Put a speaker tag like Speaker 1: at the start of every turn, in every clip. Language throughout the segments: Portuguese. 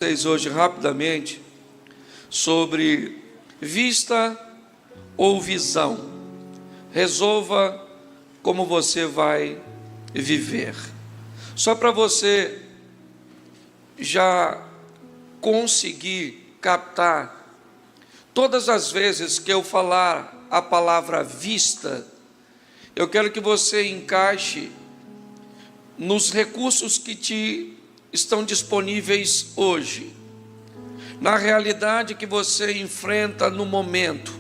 Speaker 1: Vocês hoje rapidamente sobre vista ou visão. Resolva como você vai viver. Só para você já conseguir captar, todas as vezes que eu falar a palavra vista, eu quero que você encaixe nos recursos que estão disponíveis hoje, na realidade que você enfrenta no momento,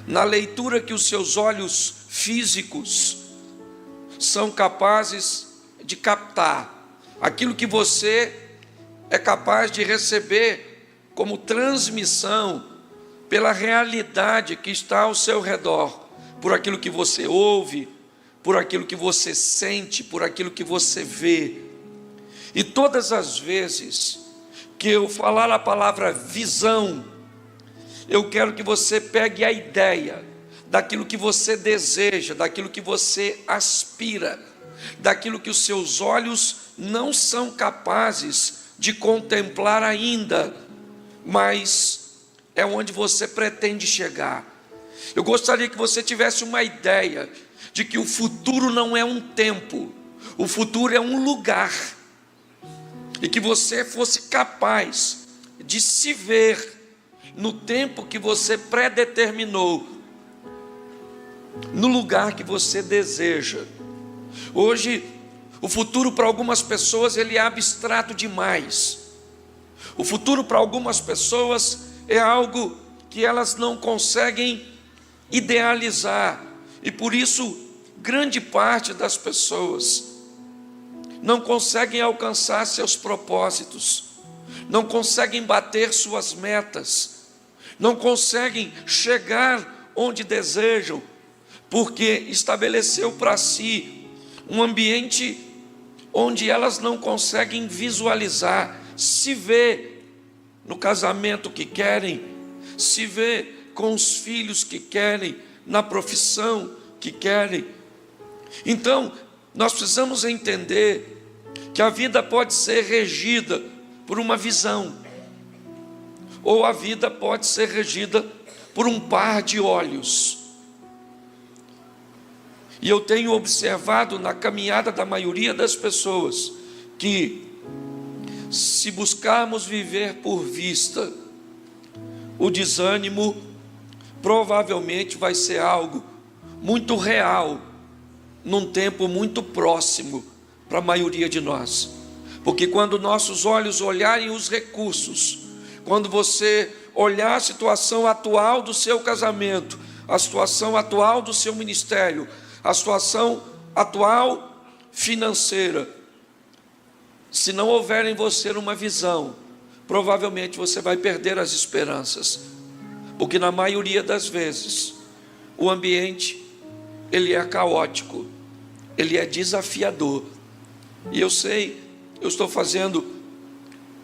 Speaker 1: na leitura que os seus olhos físicos são capazes de captar, aquilo que você é capaz de receber como transmissão pela realidade que está ao seu redor, por aquilo que você ouve, por aquilo que você sente, por aquilo que você vê. E todas as vezes que eu falar a palavra visão, eu quero que você pegue a ideia daquilo que você deseja, daquilo que você aspira, daquilo que os seus olhos não são capazes de contemplar ainda, mas é onde você pretende chegar. Eu gostaria que você tivesse uma ideia de que o futuro não é um tempo, o futuro é um lugar. E que você fosse capaz de se ver no tempo que você predeterminou, no lugar que você deseja. Hoje, o futuro para algumas pessoas ele é abstrato demais. O futuro para algumas pessoas é algo que elas não conseguem idealizar. E por isso, grande parte das pessoas não conseguem alcançar seus propósitos, não conseguem bater suas metas, não conseguem chegar onde desejam, porque estabeleceu para si um ambiente onde elas não conseguem visualizar, se ver no casamento que querem, se ver com os filhos que querem, na profissão que querem. Então, nós precisamos entender que a vida pode ser regida por uma visão, ou a vida pode ser regida por um par de olhos. E eu tenho observado na caminhada da maioria das pessoas que, se buscarmos viver por vista, o desânimo provavelmente vai ser algo muito real, num tempo muito próximo para a maioria de nós. Porque quando nossos olhos olharem os recursos, quando você olhar a situação atual do seu casamento, a situação atual do seu ministério, a situação atual financeira, se não houver em você uma visão, provavelmente você vai perder as esperanças. Porque na maioria das vezes, o ambiente ele é caótico, ele é desafiador. E eu sei, eu estou fazendo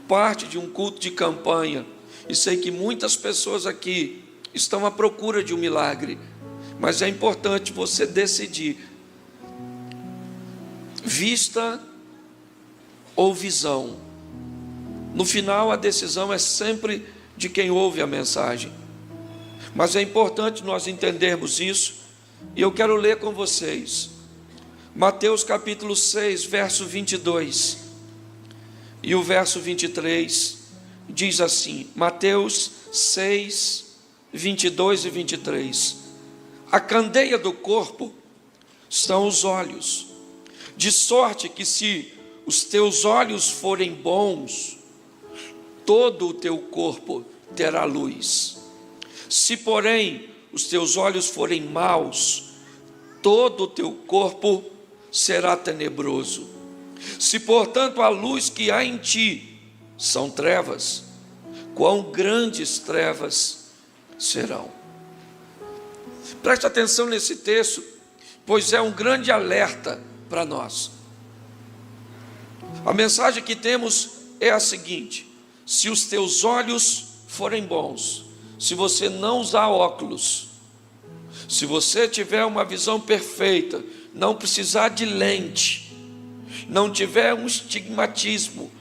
Speaker 1: parte de um culto de campanha, e sei que muitas pessoas aqui estão à procura de um milagre, mas é importante você decidir, vista ou visão. No final a decisão é sempre de quem ouve a mensagem, mas é importante nós entendermos isso. E eu quero ler com vocês Mateus capítulo 6, verso 22 e o verso 23 diz assim, Mateus 6, 22 e 23: a candeia do corpo são os olhos, de sorte que se os teus olhos forem bons, todo o teu corpo terá luz. Se porém os teus olhos forem maus, todo o teu corpo será tenebroso. Se portanto a luz que há em ti são trevas, quão grandes trevas serão. Preste atenção nesse texto, pois é um grande alerta para nós. A mensagem que temos é a seguinte: se os teus olhos forem bons, se você não usar óculos, se você tiver uma visão perfeita, não precisar de lente, não tiver um estigmatismo,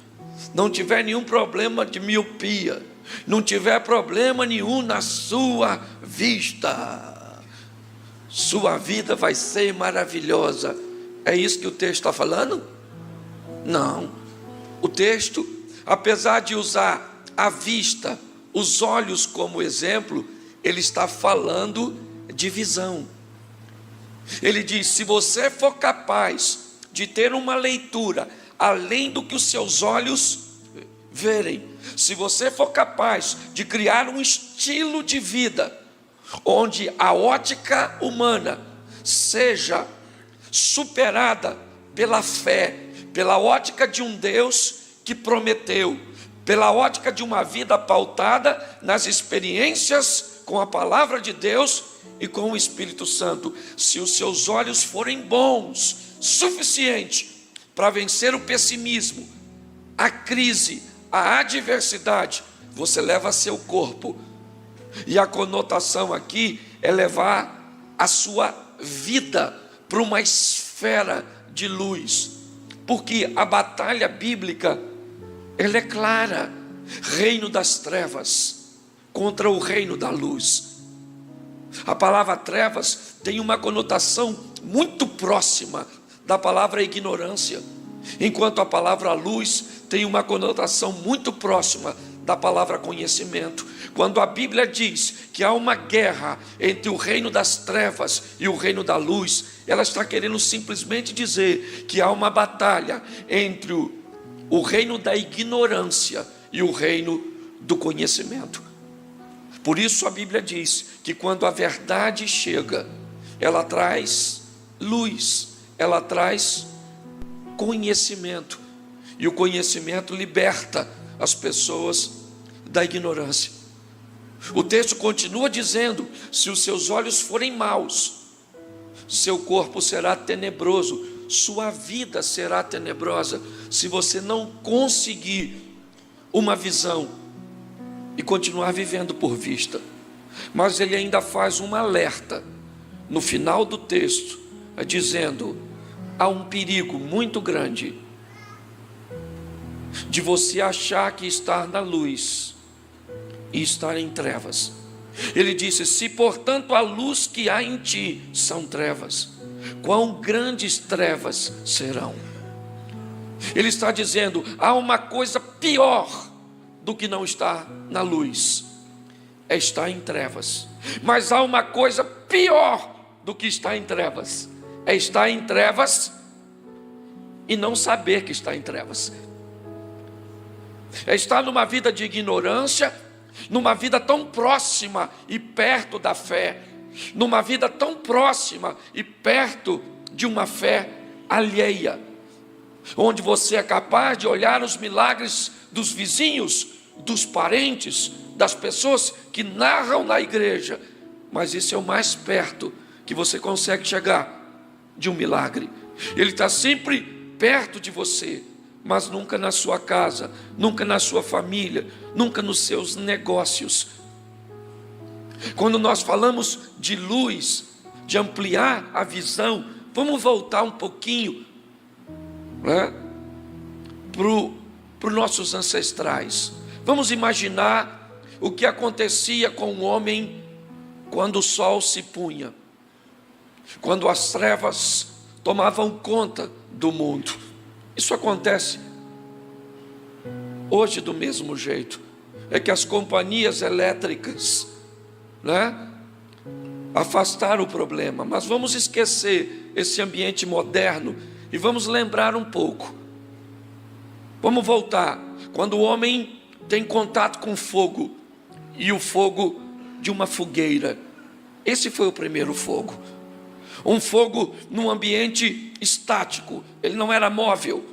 Speaker 1: não tiver nenhum problema de miopia, não tiver problema nenhum na sua vista, sua vida vai ser maravilhosa. É isso que o texto está falando? Não. O texto, apesar de usar a vista, os olhos como exemplo, ele está falando de visão. Ele diz: se você for capaz de ter uma leitura além do que os seus olhos verem, se você for capaz de criar um estilo de vida onde a ótica humana seja superada pela fé, pela ótica de um Deus que prometeu, pela ótica de uma vida pautada nas experiências com a palavra de Deus e com o Espírito Santo, se os seus olhos forem bons, suficiente para vencer o pessimismo, a crise, a adversidade, você leva seu corpo, e a conotação aqui é levar a sua vida para uma esfera de luz, porque a batalha bíblica, ela é clara: reino das trevas contra o reino da luz. A palavra trevas tem uma conotação muito próxima da palavra ignorância, enquanto a palavra luz tem uma conotação muito próxima da palavra conhecimento. Quando a Bíblia diz que há uma guerra entre o reino das trevas e o reino da luz, ela está querendo simplesmente dizer que há uma batalha entre o reino da ignorância e o reino do conhecimento. Por isso a Bíblia diz que quando a verdade chega, ela traz luz, ela traz conhecimento, e o conhecimento liberta as pessoas da ignorância. O texto continua dizendo: se os seus olhos forem maus, seu corpo será tenebroso, sua vida será tenebrosa, se você não conseguir uma visão e continuar vivendo por vista. Mas ele ainda faz um alerta no final do texto, dizendo: há um perigo muito grande de você achar que está na luz e estar em trevas. Ele disse: se portanto a luz que há em ti são trevas, quão grandes trevas serão. Ele está dizendo: há uma coisa pior do que não estar na luz, é estar em trevas. Mas há uma coisa pior do que estar em trevas, é estar em trevas e não saber que está em trevas. É estar numa vida de ignorância, numa vida tão próxima e perto da fé, numa vida tão próxima e perto de uma fé alheia, onde você é capaz de olhar os milagres dos vizinhos, dos parentes, das pessoas que narram na igreja, mas isso é o mais perto que você consegue chegar de um milagre. Ele está sempre perto de você, mas nunca na sua casa, nunca na sua família, nunca nos seus negócios. Quando nós falamos de luz, de ampliar a visão, vamos voltar um pouquinho, para os nossos ancestrais. Vamos imaginar o que acontecia com o homem quando o sol se punha, quando as trevas tomavam conta do mundo. Isso acontece hoje do mesmo jeito. É que as companhias elétricas, afastaram o problema. Mas vamos esquecer esse ambiente moderno e vamos lembrar um pouco. Vamos voltar. Quando o homem tem contato com fogo, e o fogo de uma fogueira. Esse foi o primeiro fogo. Um fogo num ambiente estático, ele não era móvel.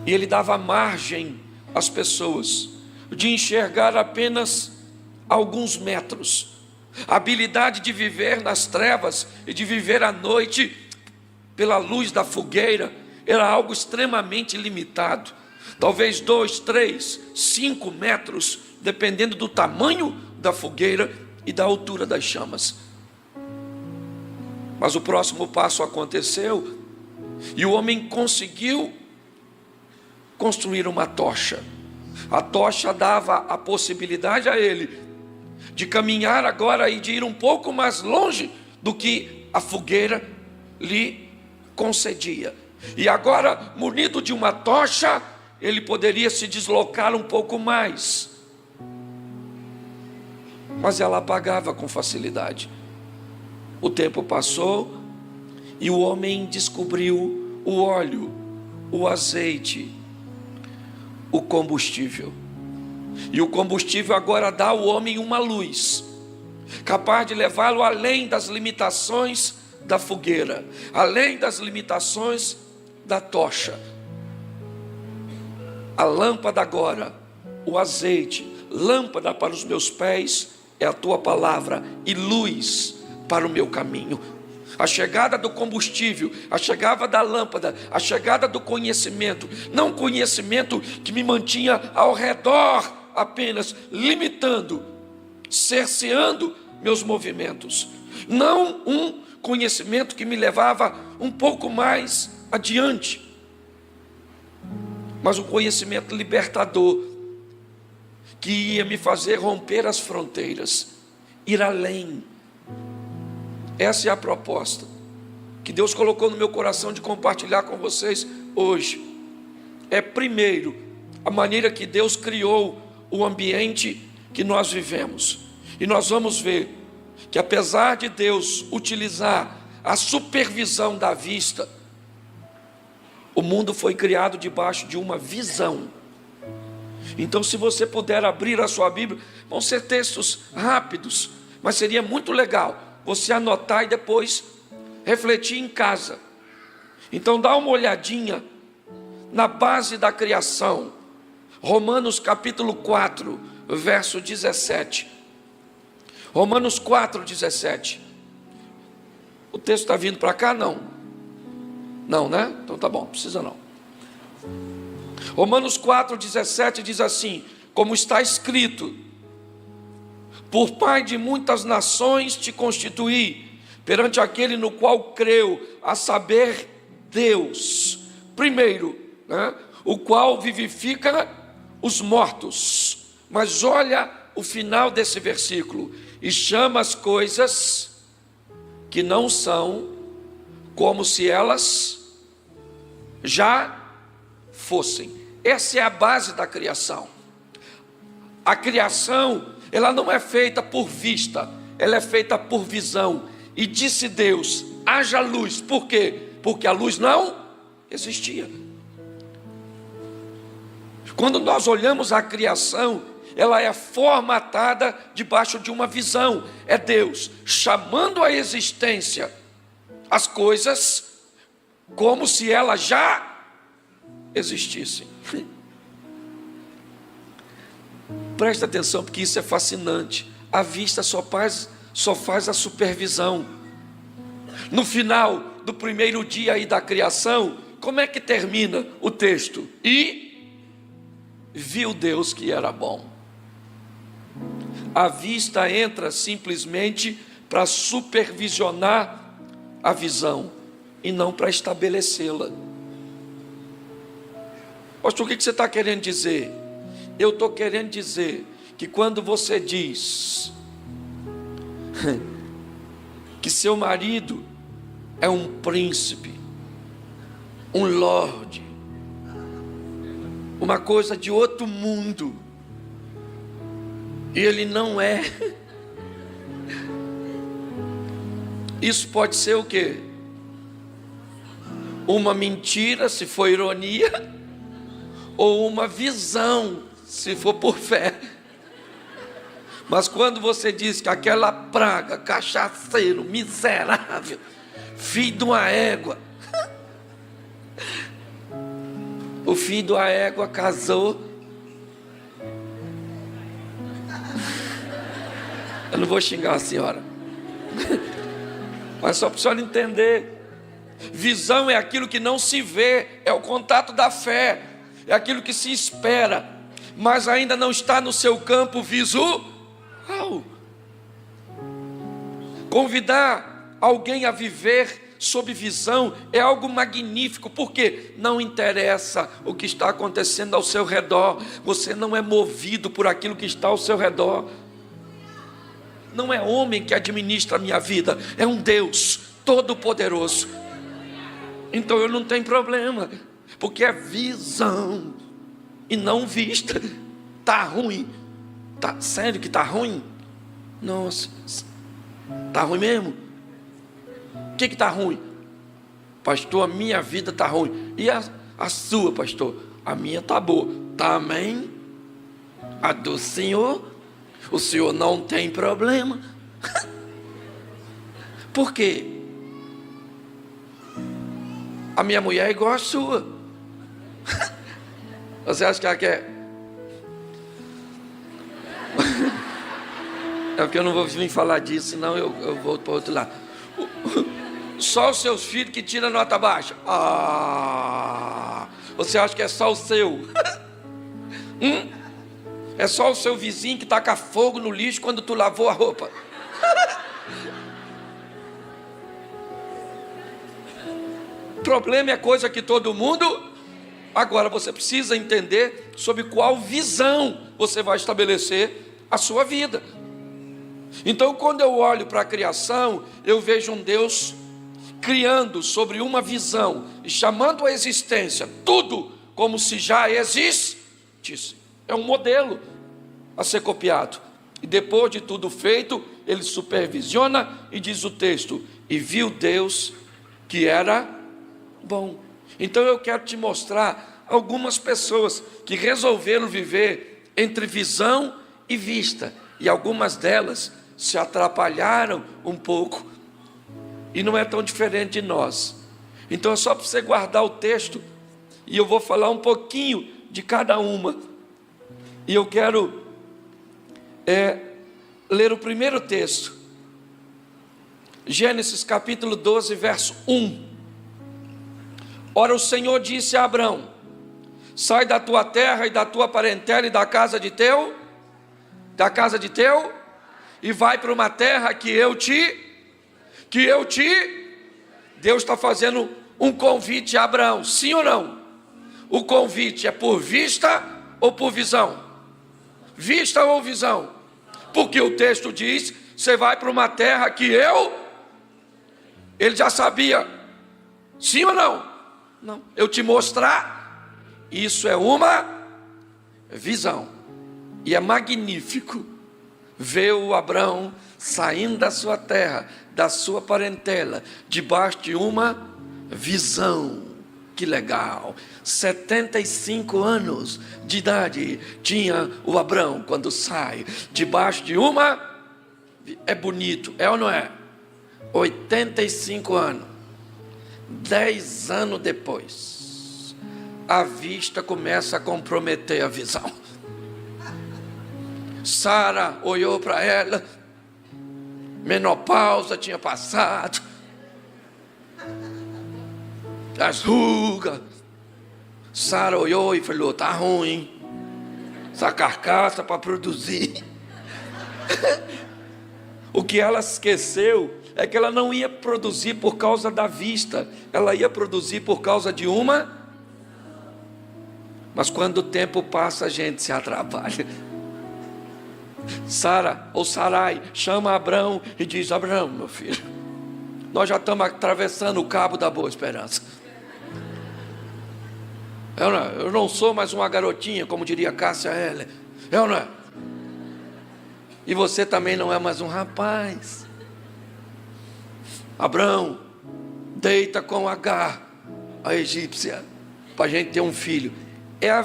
Speaker 1: E ele dava margem às pessoas de enxergar apenas alguns metros. A habilidade de viver nas trevas e de viver à noite pela luz da fogueira era algo extremamente limitado. Talvez 2, 3, 5 metros, dependendo do tamanho da fogueira e da altura das chamas. Mas o próximo passo aconteceu e o homem conseguiu construir uma tocha. A tocha dava a possibilidade a ele de caminhar agora e de ir um pouco mais longe do que a fogueira lhe concedia. E agora, munido de uma tocha, ele poderia se deslocar um pouco mais. Mas ela apagava com facilidade. O tempo passou e o homem descobriu o óleo, o azeite, o combustível. E o combustível agora dá ao homem uma luz, capaz de levá-lo além das limitações da fogueira, além das limitações da tocha. A lâmpada agora, o azeite, lâmpada para os meus pés é a tua palavra e luz para o meu caminho. A chegada do combustível, a chegada da lâmpada, a chegada do conhecimento, não conhecimento que me mantinha ao redor apenas, limitando, cerceando meus movimentos, não um conhecimento que me levava um pouco mais adiante, mas um conhecimento libertador, que ia me fazer romper as fronteiras, ir além. Essa é a proposta que Deus colocou no meu coração de compartilhar com vocês hoje. É primeiro, a maneira que Deus criou o ambiente que nós vivemos. E nós vamos ver que apesar de Deus utilizar a supervisão da vista, o mundo foi criado debaixo de uma visão. Então, se você puder abrir a sua Bíblia, vão ser textos rápidos, mas seria muito legal você anotar e depois refletir em casa. Então dá uma olhadinha na base da criação. Romanos capítulo 4, verso 17. Romanos 4, 17. O texto está vindo para cá? Não. Não, né? Então tá bom, não precisa não. Romanos 4, 17 diz assim: como está escrito, por pai de muitas nações te constituí, perante aquele no qual creu, a saber, Deus. Primeiro, né, o qual vivifica os mortos. Mas olha o final desse versículo: e chama as coisas que não são, como se elas já fossem. Essa é a base da criação. A criação, ela não é feita por vista, ela é feita por visão. E disse Deus: haja luz. Por quê? Porque a luz não existia. Quando nós olhamos a criação, ela é formatada debaixo de uma visão. É Deus chamando à existência as coisas como se elas já existissem. Presta atenção, porque isso é fascinante. A vista só faz a supervisão. No final do primeiro dia aí da criação, como é que termina o texto? E viu Deus que era bom. A vista entra simplesmente para supervisionar a visão e não para estabelecê-la. Pastor, o que você está querendo dizer? Eu estou querendo dizer que quando você diz que seu marido é um príncipe, um lorde, uma coisa de outro mundo, e ele não é, isso pode ser o quê? Uma mentira, se for ironia, ou uma visão, se for por fé. Mas quando você diz que aquela praga, cachaceiro, miserável, filho de uma égua, o filho de uma égua casou, eu não vou xingar a senhora, mas só para a senhora entender. Visão é aquilo que não se vê, é o contato da fé, é aquilo que se espera, mas ainda não está no seu campo visual. Convidar alguém a viver sobre visão é algo magnífico, porque não interessa o que está acontecendo ao seu redor, você não é movido por aquilo que está ao seu redor. Não é homem que administra a minha vida, é um Deus todo-poderoso. Então eu não tenho problema, porque é visão e não vista. Está ruim, sério que está ruim? Nossa, está ruim mesmo? O que está ruim? Pastor, a minha vida está ruim. E a sua, pastor? A minha está boa. Também a do senhor? O senhor não tem problema. Por quê? A minha mulher é igual a sua. Você acha que ela quer? É porque eu não vou vir falar disso, senão eu volto para o outro lado. Só os seus filhos que tiram nota baixa. Você acha que é só o seu? É só o seu vizinho que taca fogo no lixo quando tu lavou a roupa. Problema é coisa que todo mundo... Agora você precisa entender sobre qual visão você vai estabelecer a sua vida. Então, quando eu olho para a criação, eu vejo um Deus criando sobre uma visão e chamando a existência tudo como se já existisse. É um modelo a ser copiado. E depois de tudo feito, ele supervisiona e diz o texto: e viu Deus que era bom. Então eu quero te mostrar algumas pessoas que resolveram viver entre visão e vista, e algumas delas se atrapalharam um pouco, e não é tão diferente de nós. Então é só para você guardar o texto, e eu vou falar um pouquinho de cada uma. E eu quero ler o primeiro texto, Gênesis capítulo 12, verso 1. Ora, o Senhor disse a Abrão: sai da tua terra e da tua parentela e da casa de teu, e vai para uma terra que eu te, Deus está fazendo um convite a Abraão, sim ou não? O convite é por vista ou por visão? Vista ou visão? Porque o texto diz, você vai para uma terra que ele já sabia, sim ou não? Não, eu te mostrar, isso é uma visão, e é magnífico ver o Abrão saindo da sua terra, da sua parentela, debaixo de uma visão. Que legal, 75 anos de idade tinha o Abrão quando sai, debaixo de uma, é bonito, é ou não é? 85 anos, 10 anos depois, a vista começa a comprometer a visão. Sara olhou para ela, menopausa tinha passado, as rugas. Sara olhou e falou: tá ruim essa carcaça para produzir. O que ela esqueceu é que ela não ia produzir por causa da vista, ela ia produzir por causa de uma. Mas quando o tempo passa, a gente se atrapalha. Sara ou Sarai chama Abrão e diz: Abrão, meu filho, nós já estamos atravessando o cabo da Boa Esperança. Eu não sou mais uma garotinha, como diria Cássia Eller. Eu não é. E você também não é mais um rapaz. Abrão, deita com Agar, a egípcia, para a gente ter um filho. É a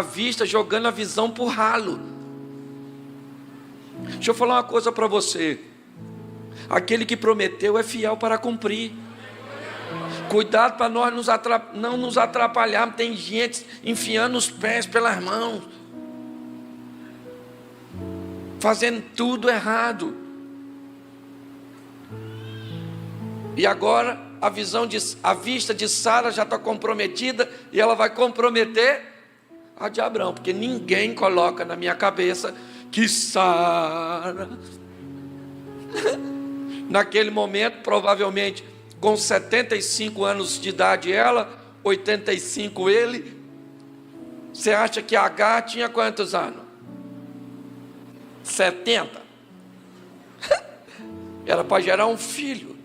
Speaker 1: vista jogando a visão por ralo. Deixa eu falar uma coisa para você. Aquele que prometeu é fiel para cumprir. Cuidado para nós não nos atrapalharmos. Tem gente enfiando os pés pelas mãos, fazendo tudo errado. E agora a vista de Sara já está comprometida, e ela vai comprometer a de Abrão, porque ninguém coloca na minha cabeça que Sara naquele momento provavelmente com 75 anos de idade ela, 85 ele. Você acha que Agar tinha quantos anos? 70. Era para gerar um filho.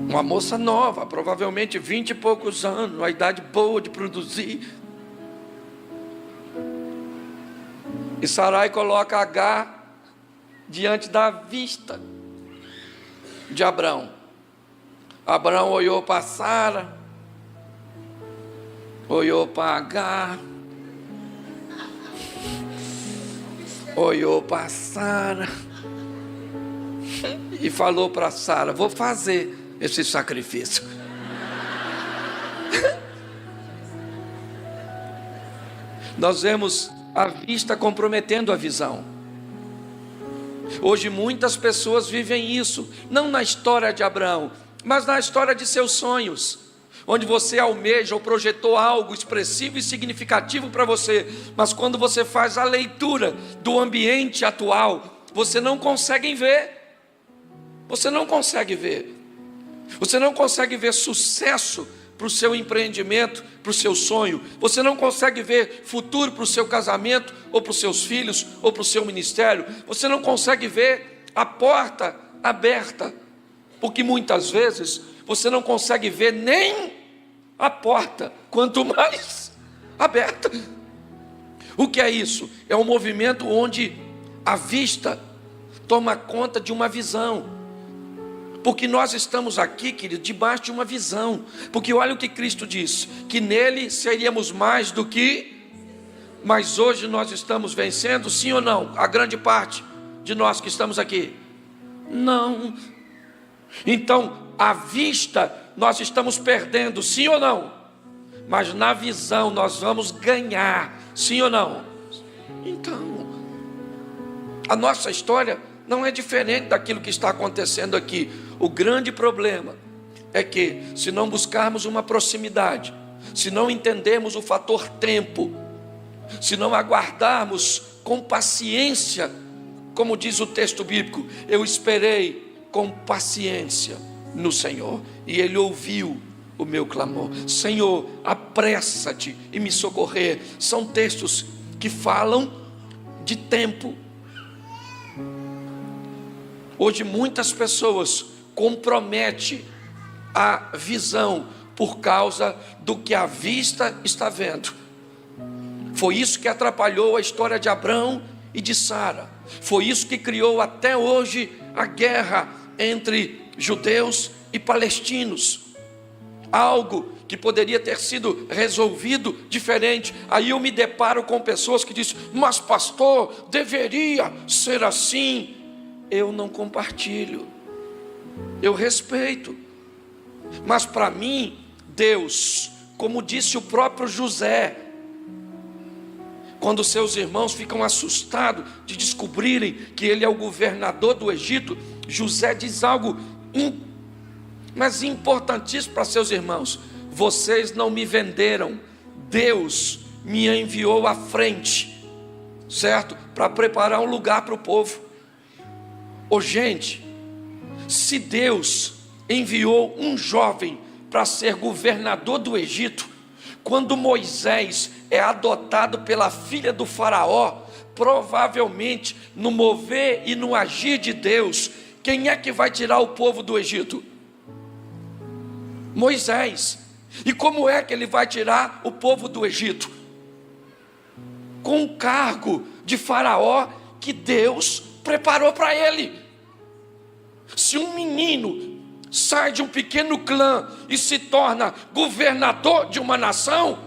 Speaker 1: Uma moça nova, provavelmente 20 e poucos anos, uma idade boa de produzir. E Sarai coloca Agar diante da vista de Abrão. Abrão olhou para Sara, olhou para Agar, olhou para Sara e falou para Sara: vou fazer esse sacrifício. Nós vemos a vista comprometendo a visão. Hoje muitas pessoas vivem isso, não na história de Abraão, mas na história de seus sonhos, onde você almeja ou projetou algo expressivo e significativo para você, mas quando você faz a leitura do ambiente atual, você não consegue ver. Você não consegue ver. Você não consegue ver sucesso para o seu empreendimento, para o seu sonho. Você não consegue ver futuro para o seu casamento, ou para os seus filhos, ou para o seu ministério. Você não consegue ver a porta aberta, porque muitas vezes você não consegue ver nem a porta, quanto mais aberta. O que é isso? É um movimento onde a vista toma conta de uma visão. Porque nós estamos aqui, querido, debaixo de uma visão. Porque olha o que Cristo disse, que nele seríamos mais do que... Mas hoje nós estamos vencendo, sim ou não? A grande parte de nós que estamos aqui. Não. Então, à vista, nós estamos perdendo, sim ou não? Mas na visão nós vamos ganhar, sim ou não? Então, a nossa história não é diferente daquilo que está acontecendo aqui. O grande problema é que, se não buscarmos uma proximidade, se não entendermos o fator tempo, se não aguardarmos com paciência, como diz o texto bíblico, eu esperei com paciência no Senhor, e Ele ouviu o meu clamor. Senhor, apressa-te e me socorrer. São textos que falam de tempo. Hoje muitas pessoas comprometem a visão por causa do que a vista está vendo. Foi isso que atrapalhou a história de Abrão e de Sara. Foi isso que criou até hoje a guerra entre judeus e palestinos. Algo que poderia ter sido resolvido diferente. Aí eu me deparo com pessoas que dizem: mas pastor, deveria ser assim. Eu não compartilho, eu respeito, mas para mim, Deus, como disse o próprio José, quando seus irmãos ficam assustados de descobrirem que ele é o governador do Egito, José diz algo mas importantíssimo para seus irmãos: vocês não me venderam, Deus me enviou à frente, certo? Para preparar um lugar para o povo. Ô gente, se Deus enviou um jovem para ser governador do Egito, quando Moisés é adotado pela filha do faraó, provavelmente no mover e no agir de Deus, quem é que vai tirar o povo do Egito? Moisés. E como é que ele vai tirar o povo do Egito? Com o cargo de faraó que Deus preparou para ele. Se um menino sai de um pequeno clã e se torna governador de uma nação,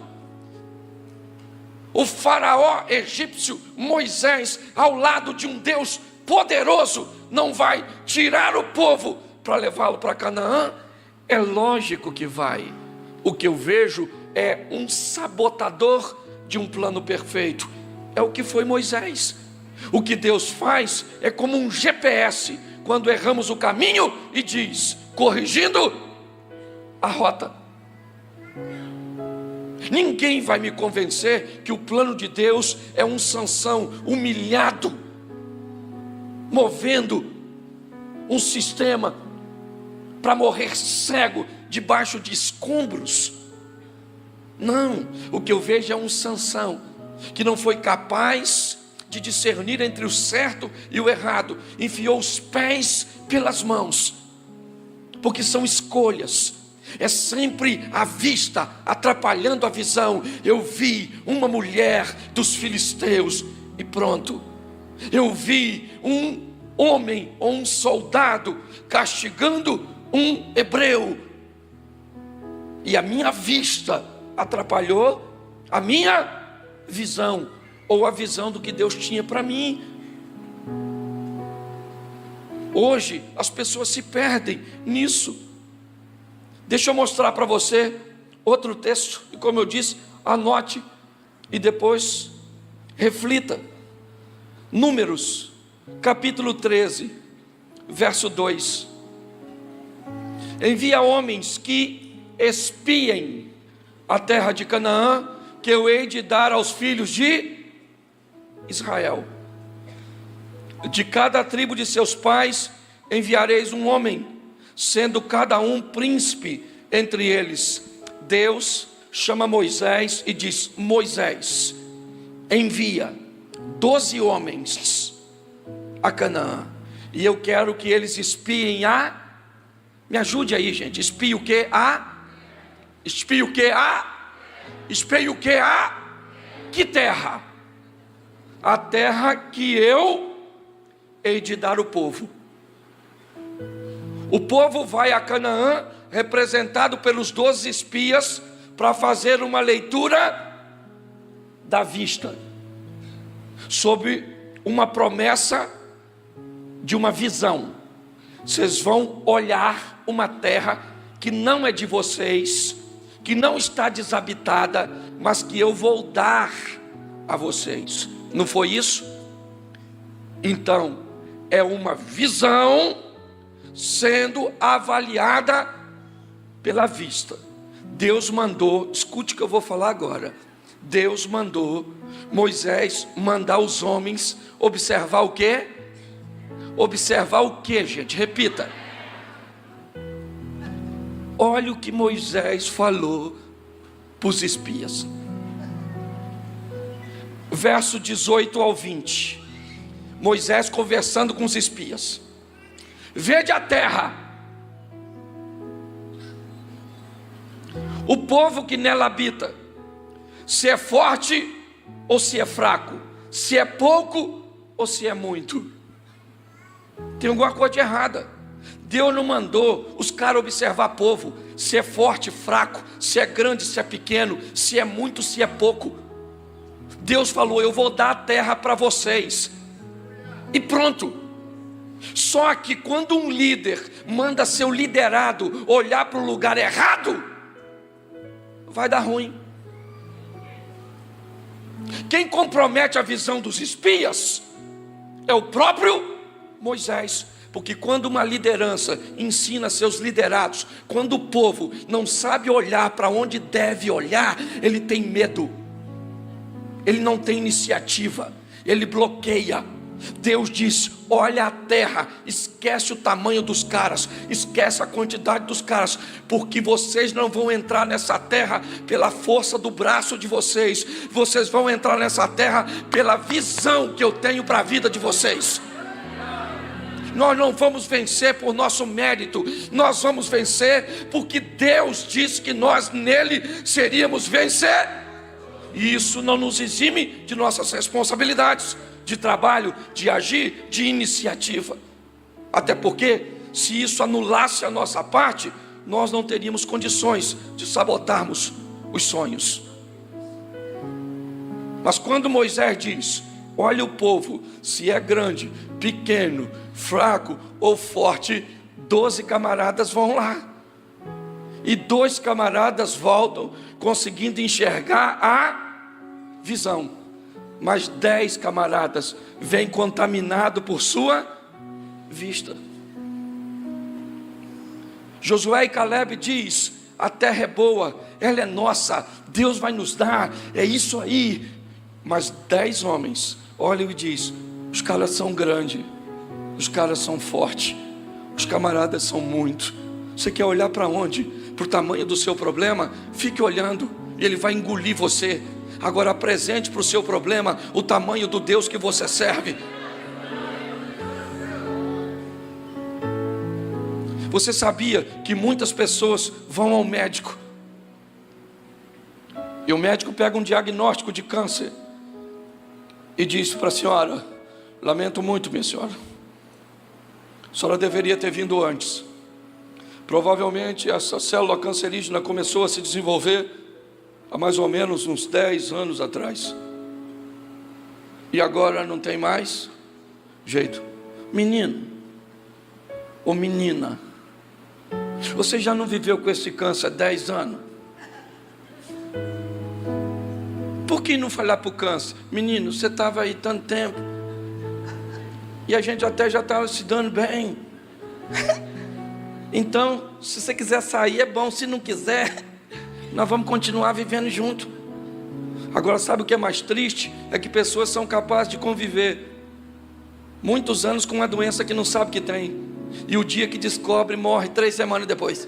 Speaker 1: o faraó egípcio Moisés, ao lado de um Deus poderoso, não vai tirar o povo para levá-lo para Canaã? É lógico que vai. O que eu vejo é um sabotador de um plano perfeito. É o que foi Moisés. O que Deus faz é como um GPS, quando erramos o caminho, e diz, corrigindo a rota. Ninguém vai me convencer que o plano de Deus é um Sansão humilhado, movendo um sistema para morrer cego debaixo de escombros. Não, o que eu vejo é um Sansão que não foi capaz de discernir entre o certo e o errado, enfiou os pés pelas mãos, porque são escolhas. É sempre a vista atrapalhando a visão. Eu vi uma mulher dos filisteus e pronto. Eu vi um homem ou um soldado castigando um hebreu, e a minha vista atrapalhou a minha visão, ou a visão do que Deus tinha para mim. Hoje as pessoas se perdem nisso. Deixa eu mostrar para você outro texto, e como eu disse, anote e depois reflita. Números, capítulo 13, verso 2. Envia homens que espiem a terra de Canaã, que eu hei de dar aos filhos de Israel. De cada tribo de seus pais enviareis um homem, sendo cada um príncipe entre eles. Deus chama Moisés e diz: Moisés, envia 12 homens a Canaã, e eu quero que eles espiem me ajude aí, gente. Espie o que? Espie o que? Espie o que? Que terra? A terra que eu hei de dar ao povo. O povo vai a Canaã, representado pelos 12 espias, para fazer uma leitura da vista, sobre uma promessa de uma visão. Vocês vão olhar uma terra que não é de vocês, que não está desabitada, mas que eu vou dar a vocês. Não foi isso? Então, é uma visão sendo avaliada pela vista. Deus mandou, escute o que eu vou falar agora. Deus mandou Moisés mandar os homens observar o quê? Observar o quê, gente? Repita. Olha o que Moisés falou para os espias. Verso 18 ao 20. Moisés conversando com os espias. Vede a terra, o povo que nela habita, se é forte ou se é fraco, se é pouco ou se é muito. Tem alguma coisa errada. Deus não mandou os caras observar povo, se é forte, fraco, se é grande, se é pequeno, se é muito, se é pouco. Deus falou: eu vou dar a terra para vocês, e pronto. Só que quando um líder manda seu liderado olhar para o lugar errado, vai dar ruim. Quem compromete a visão dos espias é o próprio Moisés. Porque quando uma liderança ensina seus liderados, quando o povo não sabe olhar para onde deve olhar, ele tem medo, ele não tem iniciativa, ele bloqueia. Deus diz: olha a terra, esquece o tamanho dos caras, esquece a quantidade dos caras, porque vocês não vão entrar nessa terra pela força do braço de vocês, vocês vão entrar nessa terra pela visão que eu tenho para a vida de vocês. Nós não vamos vencer por nosso mérito, nós vamos vencer porque Deus disse que nós nele seríamos vencer. E isso não nos exime de nossas responsabilidades, de trabalho, de agir, de iniciativa. Até porque, se isso anulasse a nossa parte, nós não teríamos condições de sabotarmos os sonhos. Mas quando Moisés diz: olha o povo, se é grande, pequeno, fraco ou forte, 12 camaradas vão lá. E 2 camaradas voltam conseguindo enxergar a visão. Mas 10 camaradas vêm contaminados por sua vista. Josué e Caleb diz: a terra é boa, ela é nossa, Deus vai nos dar, é isso aí. Mas 10 homens olham e diz: os caras são grandes, os caras são fortes, os camaradas são muito, Você quer olhar para onde? Para o tamanho do seu problema? Fique olhando, e ele vai engolir você. Agora apresente para o seu problema o tamanho do Deus que você serve. Você sabia que muitas pessoas vão ao médico, e o médico pega um diagnóstico de câncer e diz para a senhora: lamento muito, minha senhora, a senhora deveria ter vindo antes. Provavelmente essa célula cancerígena começou a se desenvolver há mais ou menos uns 10 anos atrás, e agora não tem mais jeito. Menino ou menina, você já não viveu com esse câncer há 10 anos? Por que não falar para o câncer: menino, você estava aí tanto tempo, e a gente até já estava se dando bem. Então, se você quiser sair é bom, se não quiser, nós vamos continuar vivendo junto. Agora, sabe o que é mais triste? É que pessoas são capazes de conviver muitos anos com uma doença que não sabe que tem, e o dia que descobre, morre 3 semanas depois.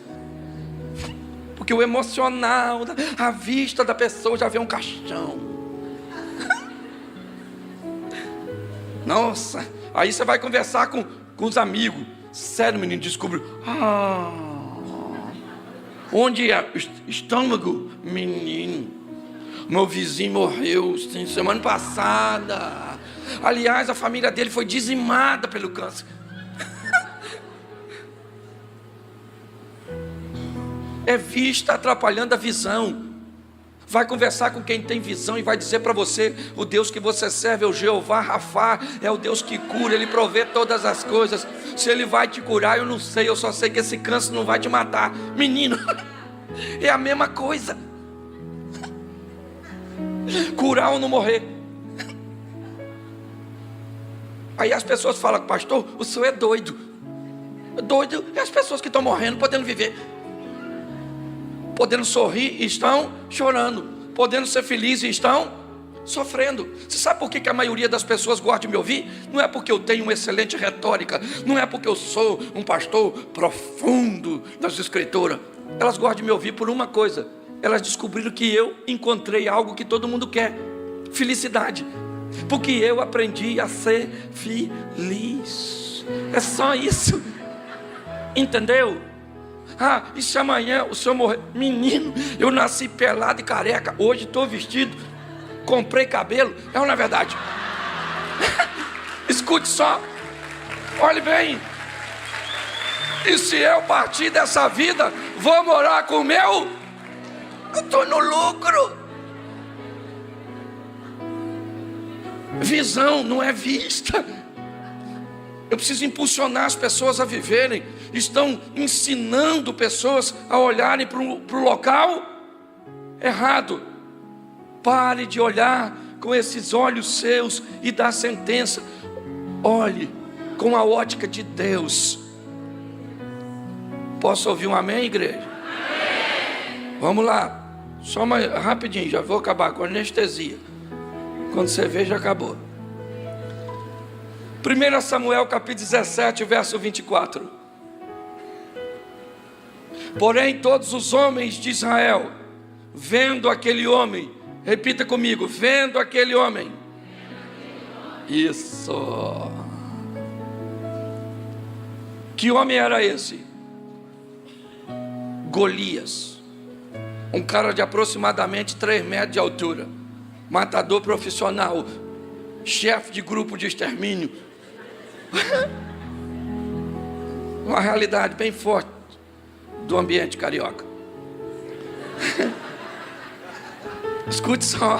Speaker 1: Porque o emocional, a vista da pessoa já vê um caixão. Nossa, aí você vai conversar com os amigos: sério, menino, descobriu. Onde é? Estômago? Menino, meu vizinho morreu semana passada. Aliás, a família dele foi dizimada pelo câncer. É vista atrapalhando a visão. Vai conversar com quem tem visão e vai dizer para você: o Deus que você serve é o Jeová Rafá, é o Deus que cura, Ele provê todas as coisas. Se Ele vai te curar, eu não sei, eu só sei que esse câncer não vai te matar. Menino, é a mesma coisa. Curar ou não morrer. Aí as pessoas falam: pastor, o senhor é doido. Doido é as pessoas que estão morrendo, podendo viver, podendo sorrir e estão chorando, podendo ser felizes e estão sofrendo. Você sabe por que a maioria das pessoas gosta de me ouvir? Não é porque eu tenho uma excelente retórica, não é porque eu sou um pastor profundo das escrituras. Elas gostam de me ouvir por uma coisa: elas descobriram que eu encontrei algo que todo mundo quer: felicidade. Porque eu aprendi a ser feliz. É só isso. Entendeu? E se amanhã o senhor morrer? Menino, eu nasci pelado e careca, hoje estou vestido, comprei cabelo. É ou não é verdade? Escute só, olhe bem. E se eu partir dessa vida, vou morar com o meu? Eu estou no lucro. Visão não é vista. Eu preciso impulsionar as pessoas a viverem. Estão ensinando pessoas a olharem para o local errado. Pare de olhar com esses olhos seus e dar sentença. Olhe com a ótica de Deus. Posso ouvir um amém, igreja? Amém. Vamos lá. Só rapidinho, já vou acabar com anestesia. Quando você vê, já acabou. 1 Samuel capítulo 17, verso 24. Porém todos os homens de Israel, vendo aquele homem, repita comigo: vendo aquele homem. Isso. Que homem era esse? Golias. Um cara de aproximadamente 3 metros de altura, matador profissional, chefe de grupo de extermínio. Uma realidade bem forte do ambiente carioca. Escute só.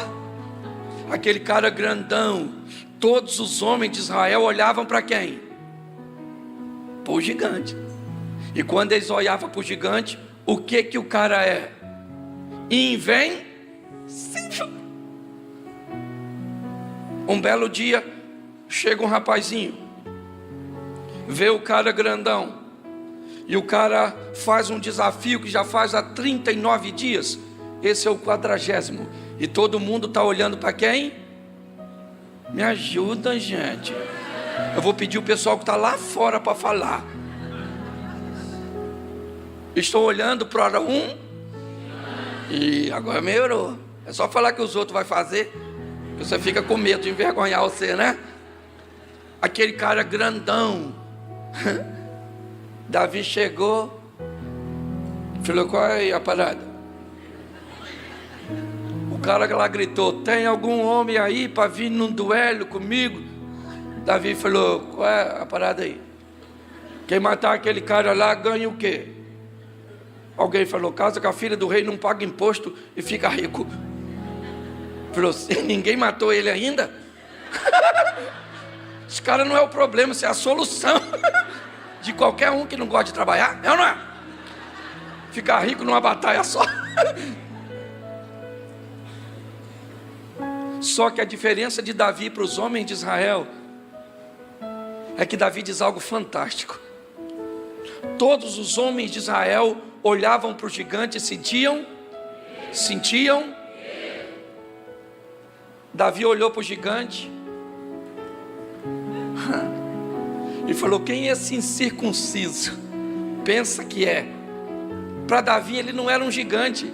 Speaker 1: Aquele cara grandão. Todos os homens de Israel olhavam para quem? Para o gigante. E quando eles olhavam para o gigante, o que o cara é? Invencível. Um belo dia, chega um rapazinho, vê o cara grandão, e o cara faz um desafio que já faz há 39 dias. Esse é o 40º, e todo mundo está olhando para quem? Me ajuda, gente. Eu vou pedir o pessoal que está lá fora para falar. Estou olhando para um. E agora melhorou. É só falar que os outros vão fazer, que você fica com medo de envergonhar você, né? Aquele cara grandão. Davi chegou, falou: qual é a parada? O cara lá gritou: tem algum homem aí para vir num duelo comigo? Davi falou: qual é a parada aí? Quem matar aquele cara lá ganha o quê? Alguém falou: casa que a filha do rei não paga imposto e fica rico. Falou: ninguém matou ele ainda? Esse cara não é o problema, isso é a solução de qualquer um que não gosta de trabalhar, é ou não é? Ficar rico numa batalha só. Só que a diferença de Davi para os homens de Israel é que Davi diz algo fantástico. Todos os homens de Israel olhavam para o gigante e sentiam. Davi olhou para o gigante e falou: quem é esse incircunciso? Pensa que é. Para Davi ele não era um gigante.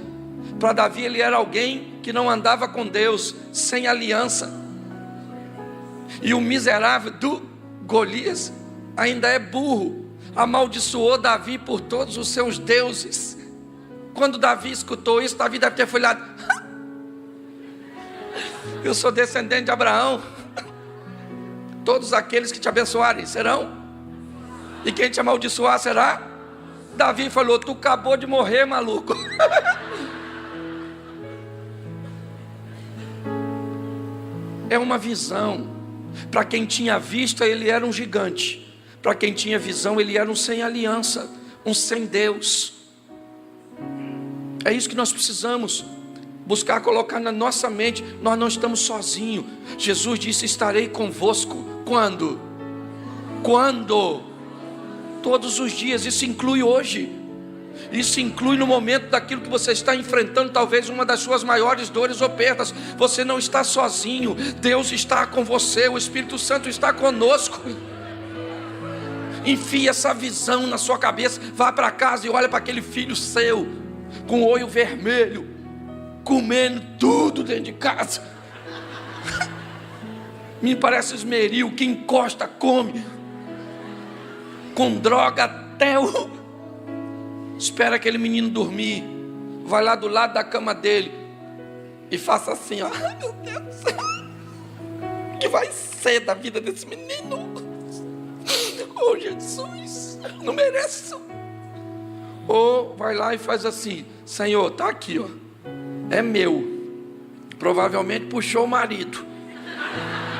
Speaker 1: Para Davi ele era alguém que não andava com Deus, sem aliança. E o miserável do Golias ainda é burro. Amaldiçoou Davi por todos os seus deuses. Quando Davi escutou isso, Davi deve ter falado: eu sou descendente de Abraão. Todos aqueles que te abençoarem serão, e quem te amaldiçoar será. Davi falou: tu acabou de morrer, maluco. É uma visão. Para quem tinha vista, ele era um gigante. Para quem tinha visão, ele era um sem aliança, um sem Deus. É isso que nós precisamos buscar colocar na nossa mente. Nós não estamos sozinhos. Jesus disse: estarei convosco. Quando? Todos os dias. Isso inclui hoje. Isso inclui no momento daquilo que você está enfrentando, talvez uma das suas maiores dores ou perdas. Você não está sozinho. Deus está com você. O Espírito Santo está conosco. Enfia essa visão na sua cabeça. Vá para casa e olha para aquele filho seu, com o olho vermelho, comendo tudo dentro de casa. Me parece esmeril, que encosta, come, com droga até o... Espera aquele menino dormir, vai lá do lado da cama dele e faça assim, ó: ai meu Deus do céu, o que vai ser da vida desse menino? Oh Jesus, não mereço. Ou vai lá e faz assim: Senhor, está aqui, ó, é meu. Provavelmente puxou o marido,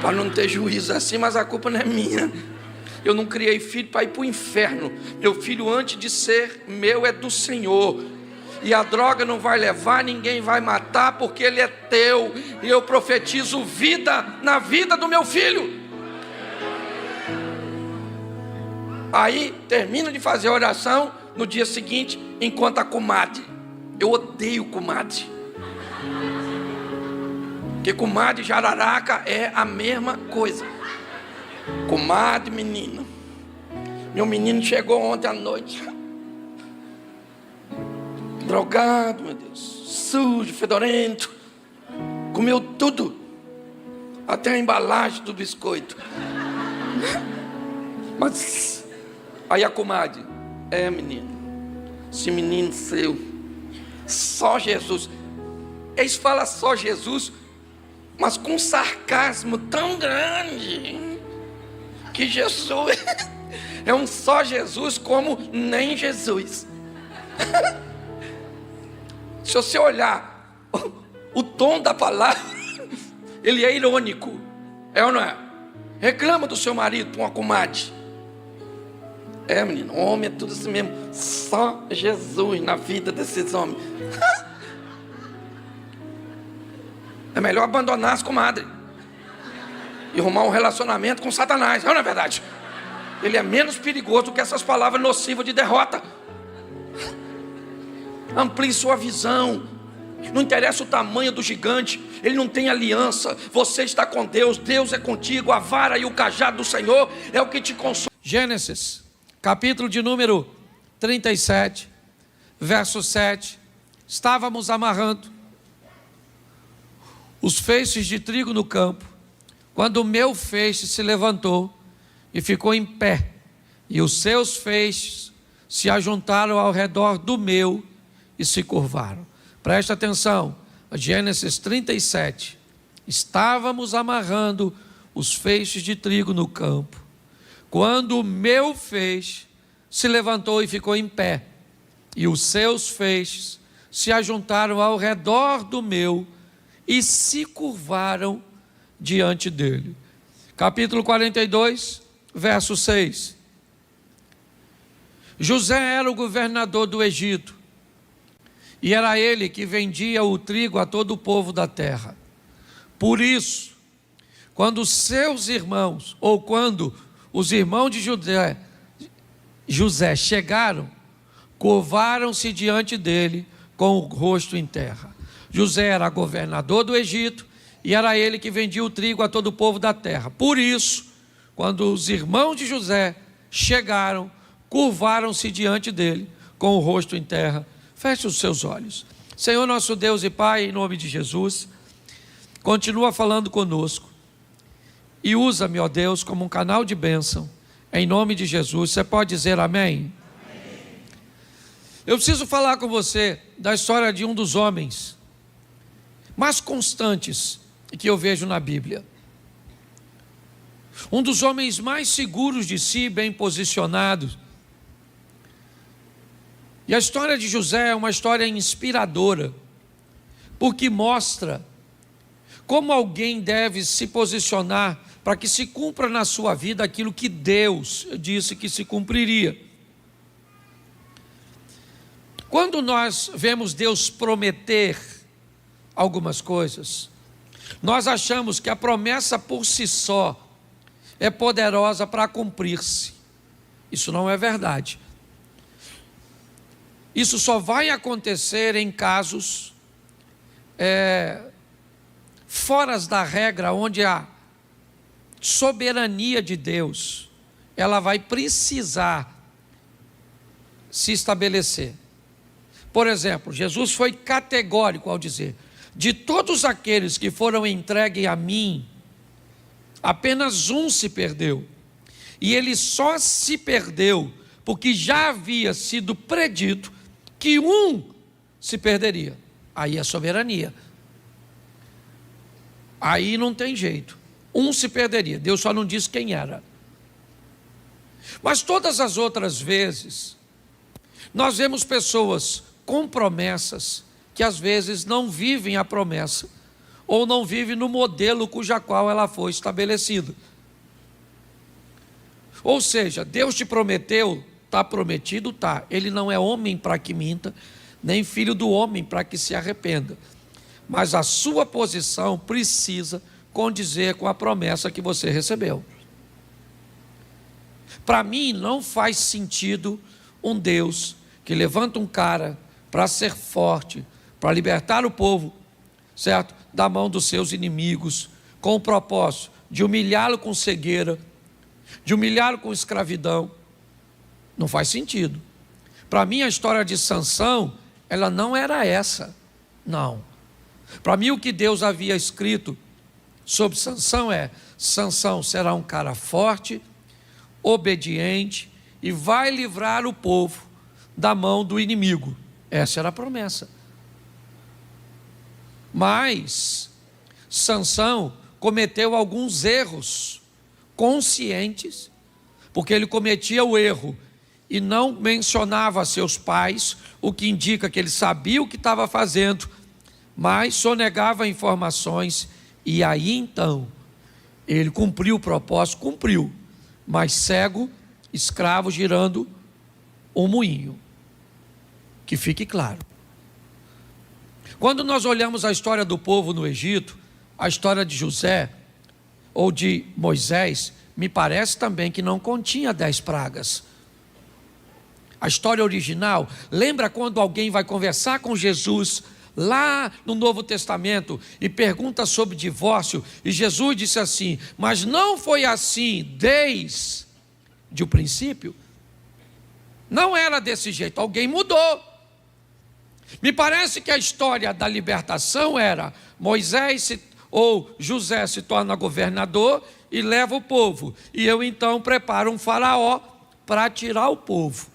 Speaker 1: para não ter juízo assim, mas a culpa não é minha. Eu não criei filho para ir para o inferno. Meu filho, antes de ser meu, é do Senhor. E a droga não vai levar, ninguém vai matar, porque ele é teu. E eu profetizo vida na vida do meu filho. Aí termino de fazer a oração. No dia seguinte, encontra a comadre. Eu odeio comadre, porque comadre e jararaca é a mesma coisa. Comadre, menina, meu menino chegou ontem à noite, drogado, meu Deus, sujo, fedorento, comeu tudo, até a embalagem do biscoito. Mas aí a comadre: é, menino, esse menino seu, só Jesus. Eles falam só Jesus, mas com um sarcasmo tão grande, que Jesus é um só Jesus como nem Jesus. Se você olhar o tom da palavra, ele é irônico, é ou não é? Reclama do seu marido para uma comadre: é, menino, homem é tudo assim mesmo, só Jesus na vida desses homens. É melhor abandonar as comadres e arrumar um relacionamento com Satanás, não é verdade? Ele é menos perigoso do que essas palavras nocivas de derrota. Amplie sua visão. Não interessa o tamanho do gigante, ele não tem aliança. Você está com Deus, Deus é contigo. A vara e o cajado do Senhor é o que te consola. Gênesis, capítulo de número 37. verso 7, estávamos amarrando os feixes de trigo no campo, quando o meu feixe se levantou e ficou em pé, e os seus feixes se ajuntaram ao redor do meu e se curvaram. Preste atenção, Gênesis 37, estávamos amarrando os feixes de trigo no campo, quando o meu feixe se levantou e ficou em pé, e os seus feixes se ajuntaram ao redor do meu e se curvaram diante dele. Capítulo 42, verso 6. José era o governador do Egito, e era ele que vendia o trigo a todo o povo da terra. Por isso, quando seus irmãos, ou quando os irmãos de José chegaram, curvaram-se diante dele com o rosto em terra. José era governador do Egito e era ele que vendia o trigo a todo o povo da terra. Por isso, quando os irmãos de José chegaram, curvaram-se diante dele com o rosto em terra. Feche os seus olhos. Senhor nosso Deus e Pai, em nome de Jesus, continua falando conosco e usa-me, ó Deus, como um canal de bênção, em nome de Jesus. Você pode dizer amém? Amém. Eu preciso falar com você da história de um dos homens mais constantes que eu vejo na Bíblia. Um dos homens mais seguros de si, bem posicionados. E a história de José é uma história inspiradora, porque mostra como alguém deve se posicionar para que se cumpra na sua vida aquilo que Deus disse que se cumpriria. Quando nós vemos Deus prometer algumas coisas, nós achamos que a promessa por si só é poderosa para cumprir-se. Isso não é verdade. Isso só vai acontecer em casos fora da regra, onde a soberania de Deus, ela vai precisar se estabelecer. Por exemplo, Jesus foi categórico ao dizer: de todos aqueles que foram entregues a mim, apenas um se perdeu. E ele só se perdeu porque já havia sido predito que um se perderia. Aí é soberania. Aí não tem jeito. Um se perderia. Deus só não disse quem era. Mas todas as outras vezes, nós vemos pessoas com promessas que às vezes não vivem a promessa, ou não vivem no modelo cuja qual ela foi estabelecida. Ou seja, Deus te prometeu, está prometido, está. Ele não é homem para que minta, nem filho do homem para que se arrependa. Mas a sua posição precisa condizer com a promessa que você recebeu. Para mim não faz sentido um Deus que levanta um cara para ser forte, para libertar o povo, certo? Da mão dos seus inimigos, com o propósito de humilhá-lo com cegueira, de humilhá-lo com escravidão. Não faz sentido. Para mim a história de Sansão, ela não era essa, não. Para mim o que Deus havia escrito sobre Sansão é: Sansão será um cara forte, obediente e vai livrar o povo da mão do inimigo. Essa era a promessa. Mas Sansão cometeu alguns erros conscientes, porque ele cometia o erro e não mencionava a seus pais, o que indica que ele sabia o que estava fazendo, mas sonegava informações. E aí então ele cumpriu o propósito, cumpriu, mas cego, escravo girando um moinho. Que fique claro. Quando nós olhamos a história do povo no Egito, a história de José ou de Moisés, me parece também que não continha 10 pragas. A história original, lembra quando alguém vai conversar com Jesus lá no Novo Testamento e pergunta sobre divórcio, e Jesus disse assim: mas não foi assim desde o princípio? Não era desse jeito, alguém mudou. Me parece que a história da libertação era ou José se torna governador e leva o povo, e eu então preparo um faraó para tirar o povo.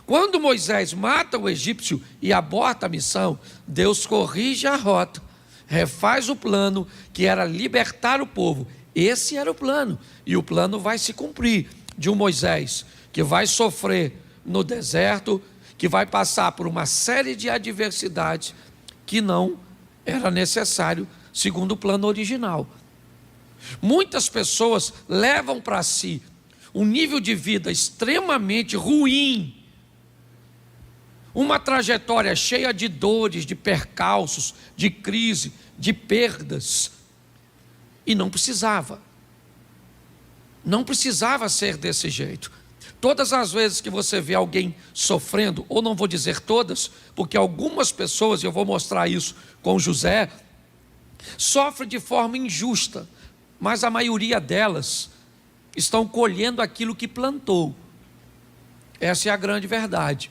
Speaker 1: Quando Moisés mata o egípcio e aborta a missão, Deus corrige a rota, refaz o plano, que era libertar o povo. Esse era o plano, e o plano vai se cumprir, de um Moisés que vai sofrer no deserto, que vai passar por uma série de adversidades que não era necessário segundo o plano original. Muitas pessoas levam para si um nível de vida extremamente ruim, uma trajetória cheia de dores, de percalços, de crise, de perdas, e não precisava ser desse jeito. Todas as vezes que você vê alguém sofrendo, ou não vou dizer todas, porque algumas pessoas, e eu vou mostrar isso com José, sofrem de forma injusta, mas a maioria delas estão colhendo aquilo que plantou. Essa é a grande verdade.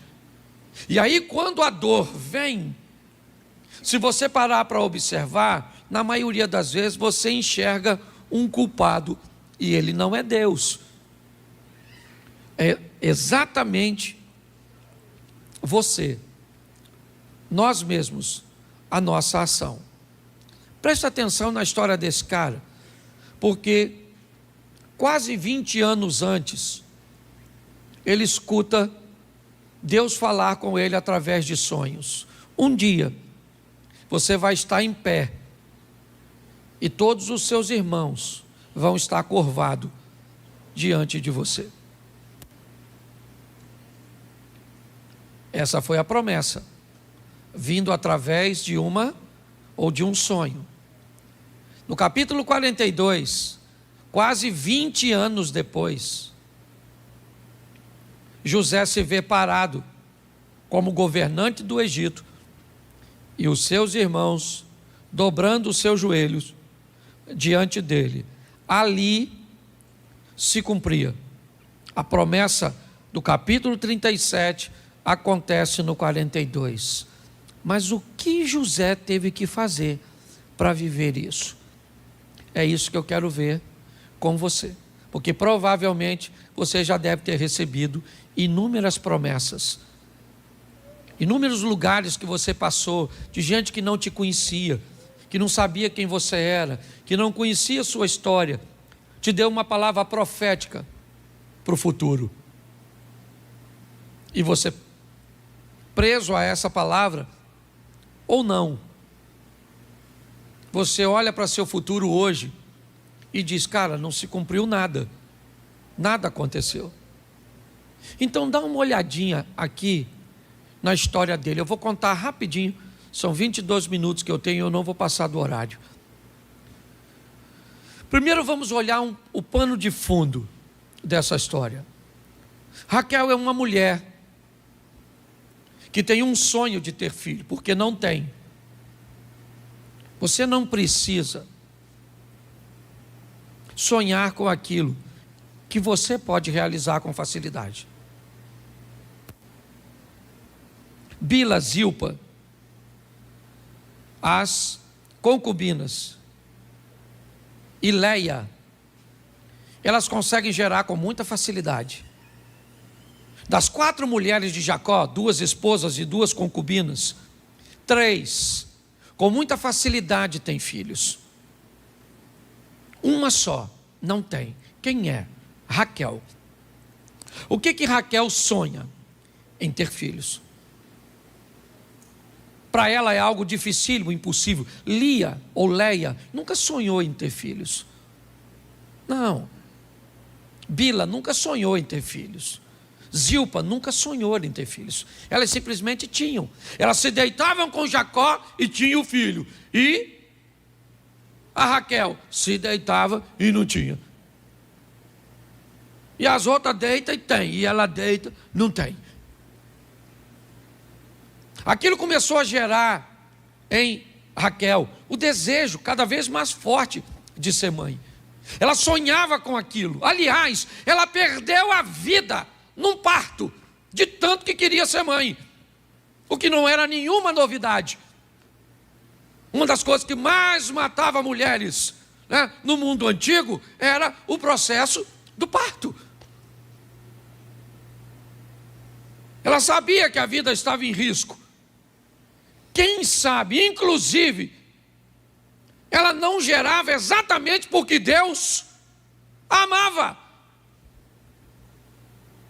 Speaker 1: E aí, quando a dor vem, se você parar para observar, na maioria das vezes você enxerga um culpado, e ele não é Deus. É exatamente você, nós mesmos, a nossa ação. Presta atenção na história desse cara, porque quase 20 anos antes, ele escuta Deus falar com ele através de sonhos. Um dia, você vai estar em pé, e todos os seus irmãos vão estar curvados diante de você. Essa foi a promessa, vindo através de um sonho. No capítulo 42, quase 20 anos depois, José se vê parado como governante do Egito, e os seus irmãos dobrando os seus joelhos diante dele. Ali se cumpria a promessa do capítulo 37, acontece no 42. Mas o que José teve que fazer para viver isso? É isso que eu quero ver com você, porque provavelmente você já deve ter recebido inúmeras promessas, inúmeros lugares que você passou, de gente que não te conhecia, que não sabia quem você era, que não conhecia a sua história, te deu uma palavra profética para o futuro, e você, preso a essa palavra, ou não, você olha para seu futuro hoje e diz: cara, não se cumpriu nada, nada aconteceu. Então dá uma olhadinha aqui na história dele. Eu vou contar rapidinho, são 22 minutos que eu tenho, eu não vou passar do horário. Primeiro vamos olhar o pano de fundo dessa história. Raquel é uma mulher que tem um sonho de ter filho, porque não tem. Você não precisa sonhar com aquilo que você pode realizar com facilidade. Bila, Zilpa, as concubinas, e Leia, elas conseguem gerar com muita facilidade. Das 4 mulheres de Jacó, 2 esposas e 2 concubinas, 3, com muita facilidade têm filhos. Uma só não tem. Quem é? Raquel. O que Raquel sonha? Em ter filhos. Para ela é algo dificílimo, impossível. Lia ou Leia nunca sonhou em ter filhos. Não. Bila nunca sonhou em ter filhos. Zilpa nunca sonhou em ter filhos. Elas simplesmente tinham. Elas se deitavam com Jacó e tinham filho. E a Raquel se deitava e não tinha. E as outras deitam e tem. E ela deita, não tem. Aquilo começou a gerar em Raquel o desejo cada vez mais forte de ser mãe. Ela sonhava com aquilo. Aliás, ela perdeu a vida num parto, de tanto que queria ser mãe. o que não era nenhuma novidade. Uma das coisas que mais matava mulheres, né, no mundo antigo era o processo do parto. Ela sabia que a vida estava em risco. Quem sabe, inclusive, ela não gerava exatamente porque Deus a amava.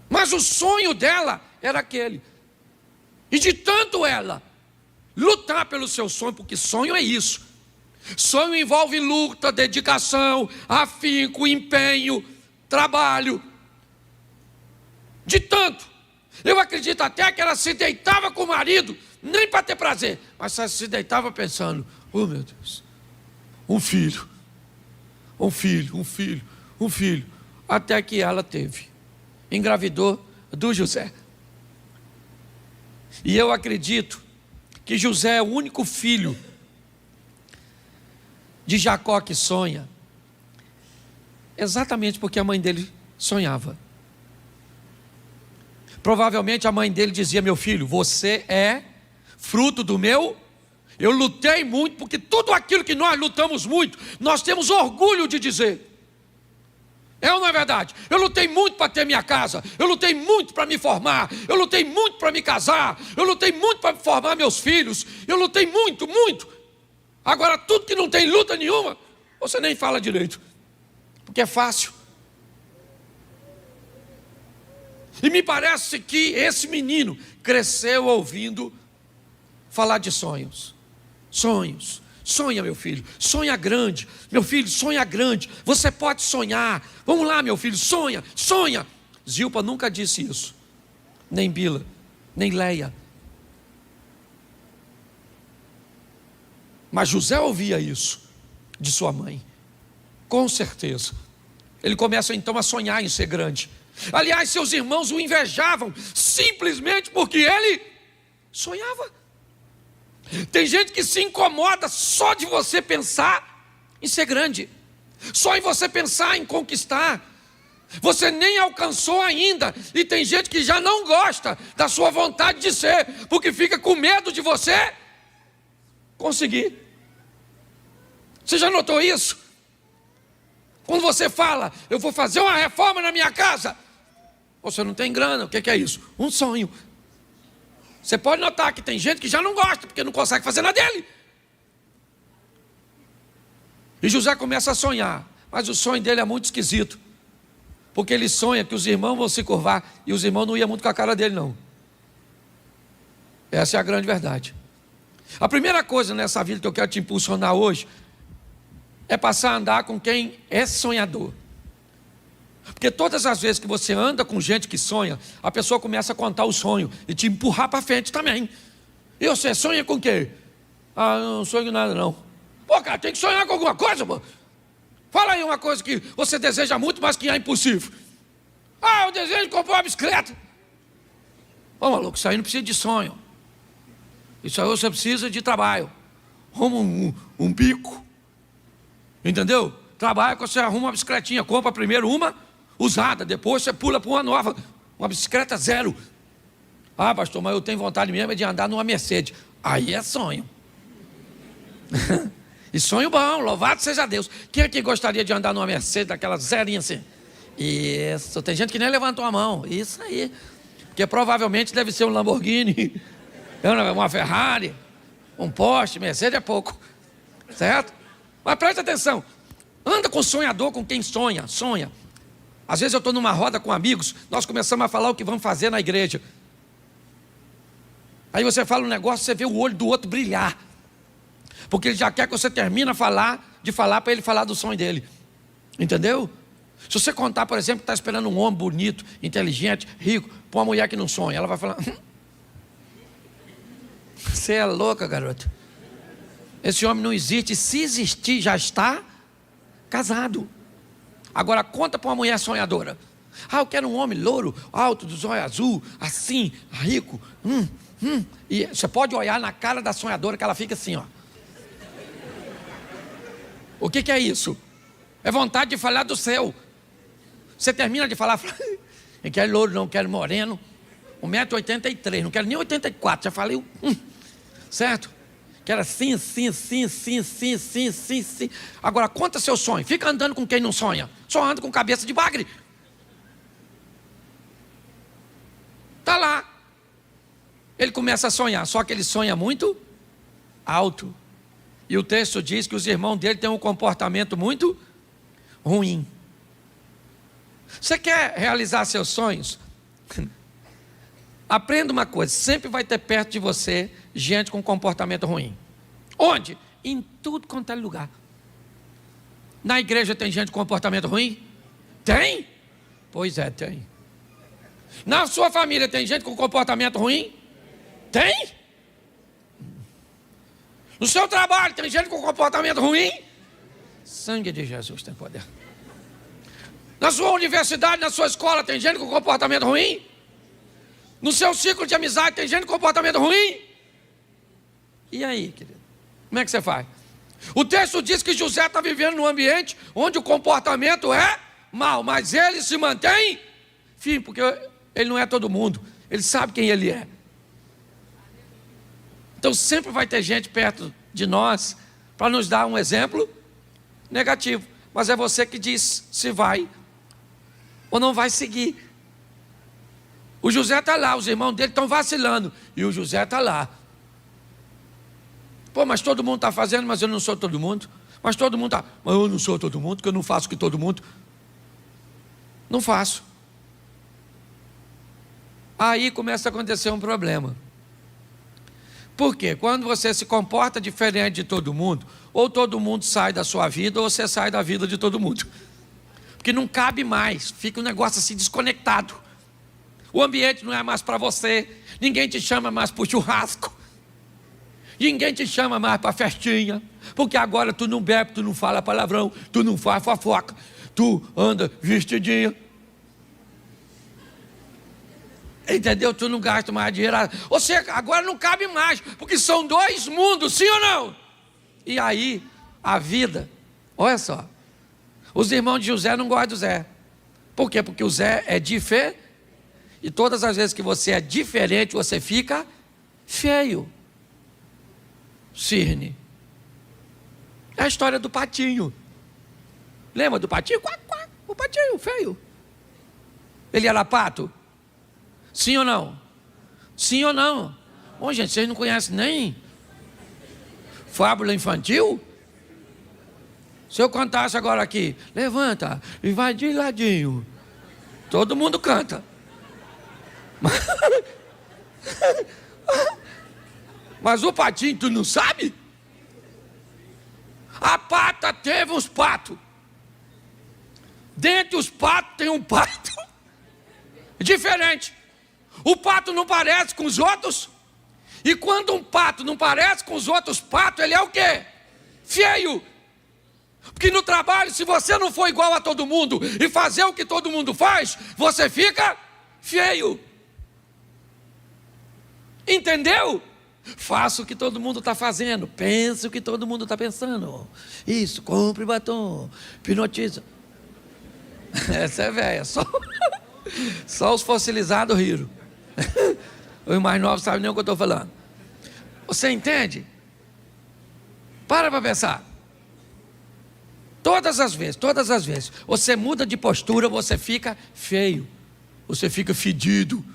Speaker 1: Mas o sonho dela era aquele. E de tanto ela lutar pelo seu sonho, porque sonho é isso. Sonho envolve luta, dedicação, afinco, empenho, trabalho. De tanto, eu acredito até que ela se deitava com o marido, nem para ter prazer, mas ela se deitava pensando, oh meu Deus, um filho, até que ela teve, engravidou do José. E eu acredito que José é o único filho de Jacó que sonha, exatamente porque a mãe dele sonhava. Provavelmente a mãe dele dizia, meu filho, você é fruto do meu, eu lutei muito, porque tudo aquilo que nós lutamos muito, nós temos orgulho de dizer. É ou não é verdade? Eu lutei muito para ter minha casa, eu lutei muito para me formar, eu lutei muito para me casar, eu lutei muito para formar meus filhos, eu lutei muito. Agora tudo que não tem luta nenhuma, você nem fala direito, porque é fácil. E me parece que esse menino cresceu ouvindo falar de sonhos. Sonhos. Sonha, meu filho, sonha grande. Meu filho, sonha grande. Você pode sonhar. Vamos lá, meu filho, sonha. Zilpa nunca disse isso. Nem Bila, nem Leia. Mas José ouvia isso de sua mãe. Com certeza. Ele começa então a sonhar em ser grande. Aliás, seus irmãos o invejavam simplesmente porque ele sonhava. Tem gente que se incomoda só de você pensar em ser grande, só em você pensar em conquistar. Você nem alcançou ainda, e tem gente que já não gosta da sua vontade de ser, porque fica com medo de você conseguir. Você já notou isso? Quando você fala, eu vou fazer uma reforma na minha casa, você não tem grana, o que é isso? Um sonho. Você pode notar que tem gente que já não gosta, porque não consegue fazer na dele. E José começa a sonhar, mas o sonho dele é muito esquisito, porque ele sonha que os irmãos vão se curvar, e os irmãos não iam muito com a cara dele não. Essa é a grande verdade. A primeira coisa nessa vida que eu quero te impulsionar hoje, é passar a andar com quem é sonhador. Porque todas as vezes que você anda com gente que sonha, a pessoa começa a contar o sonho e te empurrar para frente também. E você sonha com o quê? Ah, eu não sonho nada não. Pô, cara, tem que sonhar com alguma coisa, pô. Fala aí uma coisa que você deseja muito, mas que é impossível. Ah, eu desejo comprar uma bicicleta. Ô, maluco, isso aí não precisa de sonho. Isso aí você precisa de trabalho. Arruma um bico. Entendeu? Trabalha quando você arruma uma bicicletinha, compra primeiro uma usada, depois você pula para uma nova, uma bicicleta zero. Ah, pastor, mas eu tenho vontade mesmo de andar numa Mercedes. Aí é sonho. E sonho bom, louvado seja Deus. Quem aqui gostaria de andar numa Mercedes, daquela zerinha assim? Isso, tem gente que nem levantou a mão. Isso aí. Porque provavelmente deve ser um Lamborghini, uma Ferrari, um Porsche, Mercedes é pouco. Certo? Mas preste atenção. Anda com sonhador, com quem sonha. Às vezes eu estou numa roda com amigos, nós começamos a falar o que vamos fazer na igreja. Aí você fala um negócio, você vê o olho do outro brilhar. Porque ele já quer que você termine de falar para ele falar do sonho dele. Entendeu? Se você contar, por exemplo, que está esperando um homem bonito, inteligente, rico, para uma mulher que não sonha, ela vai falar, você é louca, garoto. Esse homem não existe, se existir, já está casado. Agora conta para uma mulher sonhadora. Ah, eu quero um homem louro, alto, dos olhos azul, assim, rico. E você pode olhar na cara da sonhadora que ela fica assim, ó. O que é isso? É vontade de falar do céu. Você termina de falar, eu quero louro, não quero moreno.
Speaker 2: 1,83 m, não quero nem 84, já falei, certo? Que era assim. Agora, conta seu sonho. Fica andando com quem não sonha. Só anda com cabeça de bagre. Está lá. Ele começa a sonhar, só que ele sonha muito alto. E o texto diz que os irmãos dele têm um comportamento muito ruim. Você quer realizar seus sonhos? Aprenda uma coisa, sempre vai ter perto de você gente com comportamento ruim. Onde? Em tudo quanto é lugar. Na igreja tem gente com comportamento ruim? Tem? Pois é, tem. Na sua família tem gente com comportamento ruim? Tem? No seu trabalho tem gente com comportamento ruim? Sangue de Jesus tem poder. Na sua universidade, na sua escola tem gente com comportamento ruim? No seu ciclo de amizade tem gente com comportamento ruim? E aí, querido? Como é que você faz? O texto diz que José está vivendo num ambiente onde o comportamento é mau, mas ele se mantém firme, porque ele não é todo mundo, ele sabe quem ele é. Então sempre vai ter gente perto de nós para nos dar um exemplo negativo, mas é você que diz se vai ou não vai seguir. O José está lá, os irmãos dele estão vacilando, e o José está lá. Pô, mas todo mundo está fazendo, mas eu não sou todo mundo. Mas todo mundo está, mas eu não sou todo mundo, porque eu não faço o que todo mundo. Não faço. Aí começa a acontecer um problema. Por quê? Quando você se comporta diferente de todo mundo, ou todo mundo sai da sua vida, ou você sai da vida de todo mundo. Porque não cabe mais, fica um negócio assim desconectado. O ambiente não é mais para você, ninguém te chama mais para o churrasco, ninguém te chama mais para a festinha, porque agora tu não bebe, tu não fala palavrão, tu não faz fofoca, tu anda vestidinha. Entendeu? Tu não gasta mais dinheiro. Ou seja, agora não cabe mais, porque são dois mundos, sim ou não? E aí, a vida, olha só, os irmãos de José não gostam do Zé. Por quê? Porque o Zé é diferente, e todas as vezes que você é diferente, você fica feio. Cirne. É a história do patinho. Lembra do patinho? Quac, quac, o patinho feio. Ele era pato? Sim ou não? Sim ou não? Bom, gente, vocês não conhecem nem fábula infantil? Se eu cantasse agora aqui, levanta e vai de ladinho, todo mundo canta. Mas o patinho, tu não sabe? A pata teve uns patos. Dentre os patos tem um pato diferente. O pato não parece com os outros. E quando um pato não parece com os outros patos, ele é o quê? Feio. Porque no trabalho, se você não for igual a todo mundo e fazer o que todo mundo faz, você fica feio. Entendeu? Faça o que todo mundo está fazendo. Pense o que todo mundo está pensando. Isso, compre batom. Hipnotiza. Essa é velha. Só os fossilizados riram. Os mais novos sabem nem o que eu estou falando. Você entende? Para pensar. Todas as vezes, você muda de postura, você fica feio. Você fica fedido.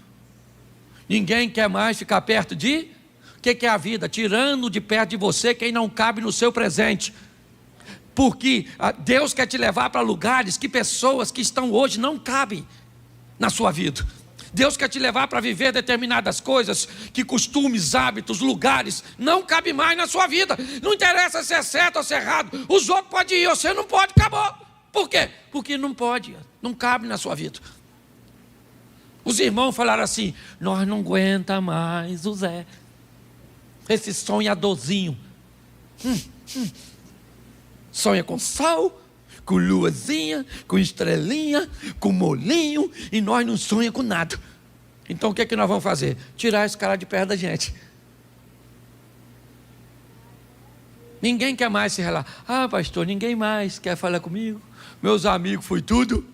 Speaker 2: Ninguém quer mais ficar perto de... O que é a vida? Tirando de perto de você quem não cabe no seu presente. Porque Deus quer te levar para lugares que pessoas que estão hoje não cabem na sua vida. Deus quer te levar para viver determinadas coisas que costumes, hábitos, lugares não cabem mais na sua vida. Não interessa se é certo ou se é errado. Os outros podem ir, você não pode, acabou. Por quê? Porque não pode, não cabe na sua vida. Os irmãos falaram assim, nós não aguenta mais o Zé. Esse sonhadorzinho. Sonha com sol, com luazinha, com estrelinha, com molinho, e nós não sonhamos com nada. Então o que é que nós vamos fazer? Tirar esse cara de perto da gente. Ninguém quer mais se relacionar. Ah, pastor, ninguém mais quer falar comigo. Meus amigos foi tudo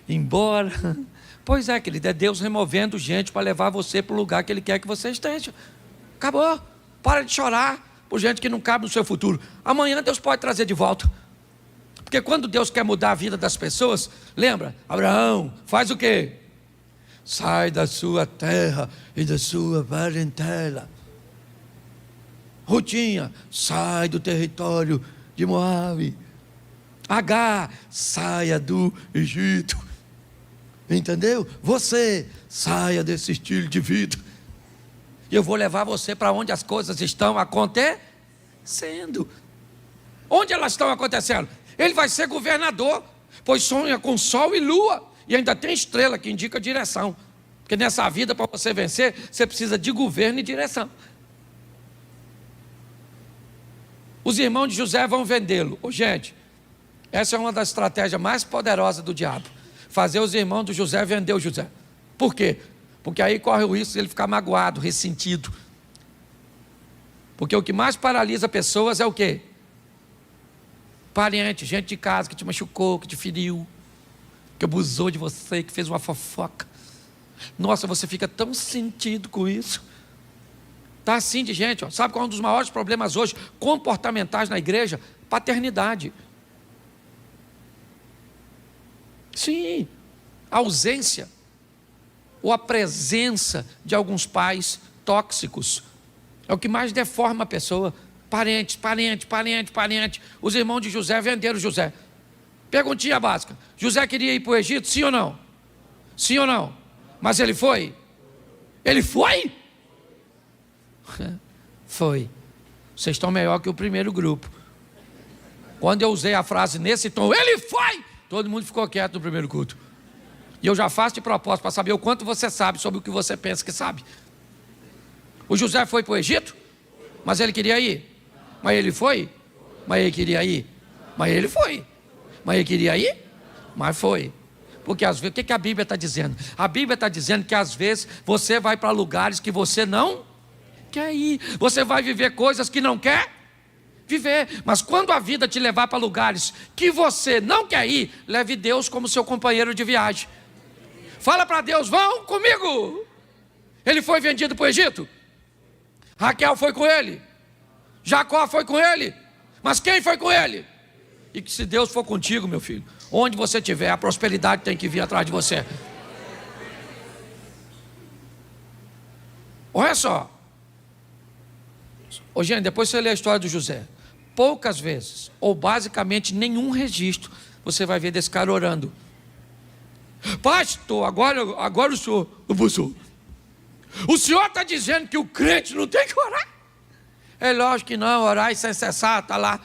Speaker 2: embora. Pois é, querido, é Deus removendo gente para levar você para o lugar que Ele quer que você esteja. Acabou. Para de chorar por gente que não cabe no seu futuro. Amanhã Deus pode trazer de volta. Porque quando Deus quer mudar a vida das pessoas, lembra? Abraão, faz o quê? Sai da sua terra e da sua parentela. Rutinha, sai do território de Moabe. Agar, saia do Egito. Entendeu? Você, saia desse estilo de vida. E eu vou levar você para onde as coisas estão acontecendo. Onde elas estão acontecendo? Ele vai ser governador, pois sonha com sol e lua. E ainda tem estrela que indica direção. Porque nessa vida, para você vencer, você precisa de governo e direção. Os irmãos de José vão vendê-lo. Gente, essa é uma das estratégias mais poderosas do diabo. Fazer os irmãos do José vender o José. Por quê? Porque aí corre o risco de ele ficar magoado, ressentido. Porque o que mais paralisa pessoas é o quê? Parente, gente de casa que te machucou, que te feriu, que abusou de você, que fez uma fofoca. Nossa, você fica tão sentido com isso. Está assim de gente, ó. Sabe qual é um dos maiores problemas hoje comportamentais na igreja? Paternidade. Sim, a ausência ou a presença de alguns pais tóxicos é o que mais deforma a pessoa. Parente. Os irmãos de José venderam José. Perguntinha básica: José queria ir para o Egito, sim ou não? Sim ou não? Mas ele foi? Ele foi? Foi. Vocês estão melhor que o primeiro grupo. Quando eu usei a frase nesse tom, ele foi! Todo mundo ficou quieto no primeiro culto. E eu já faço de propósito para saber o quanto você sabe sobre o que você pensa que sabe. O José foi para o Egito, mas ele queria ir. Mas ele foi, mas ele queria ir. Mas ele foi, mas ele queria ir, mas foi. Porque às vezes, o que a Bíblia está dizendo? A Bíblia está dizendo que às vezes você vai para lugares que você não quer ir. Você vai viver coisas que não quer viver. Mas quando a vida te levar para lugares que você não quer ir, leve Deus como seu companheiro de viagem. Fala para Deus: vão comigo. Ele foi vendido para o Egito. Raquel foi com ele. Jacó foi com ele. Mas quem foi com ele? E que se Deus for contigo, meu filho, onde você estiver, a prosperidade tem que vir atrás de você. Olha só. Ô, gente, depois você lê a história do José. Poucas vezes, ou basicamente nenhum registro, você vai ver desse cara orando. Pastor, agora o senhor abusou. O senhor está dizendo que o crente não tem que orar? É lógico que não, orar e sem cessar, está lá.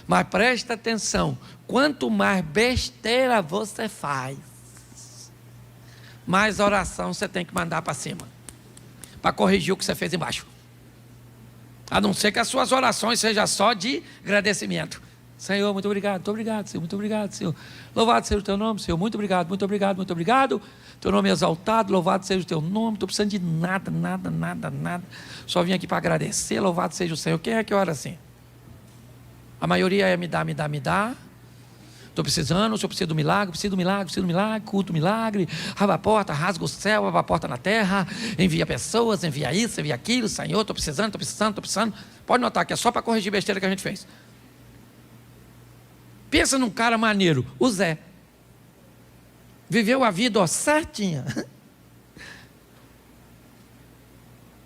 Speaker 2: Mas presta atenção, quanto mais besteira você faz, mais oração você tem que mandar para cima, para corrigir o que você fez embaixo. A não ser que as suas orações sejam só de agradecimento. Senhor, muito obrigado, Senhor, muito obrigado, Senhor. Louvado seja o teu nome, Senhor, muito obrigado. Teu nome é exaltado, louvado seja o teu nome. Não estou precisando de nada. Só vim aqui para agradecer, louvado seja o Senhor. Quem é que ora assim? A maioria é me dá. Estou precisando, o Senhor precisa do milagre, culto milagre. Abre a porta, rasga o céu, abre a porta na terra, envia pessoas, envia isso, envia aquilo. Senhor, estou precisando. Pode notar que é só para corrigir besteira que a gente fez. Pensa num cara maneiro, o Zé. Viveu a vida certinha.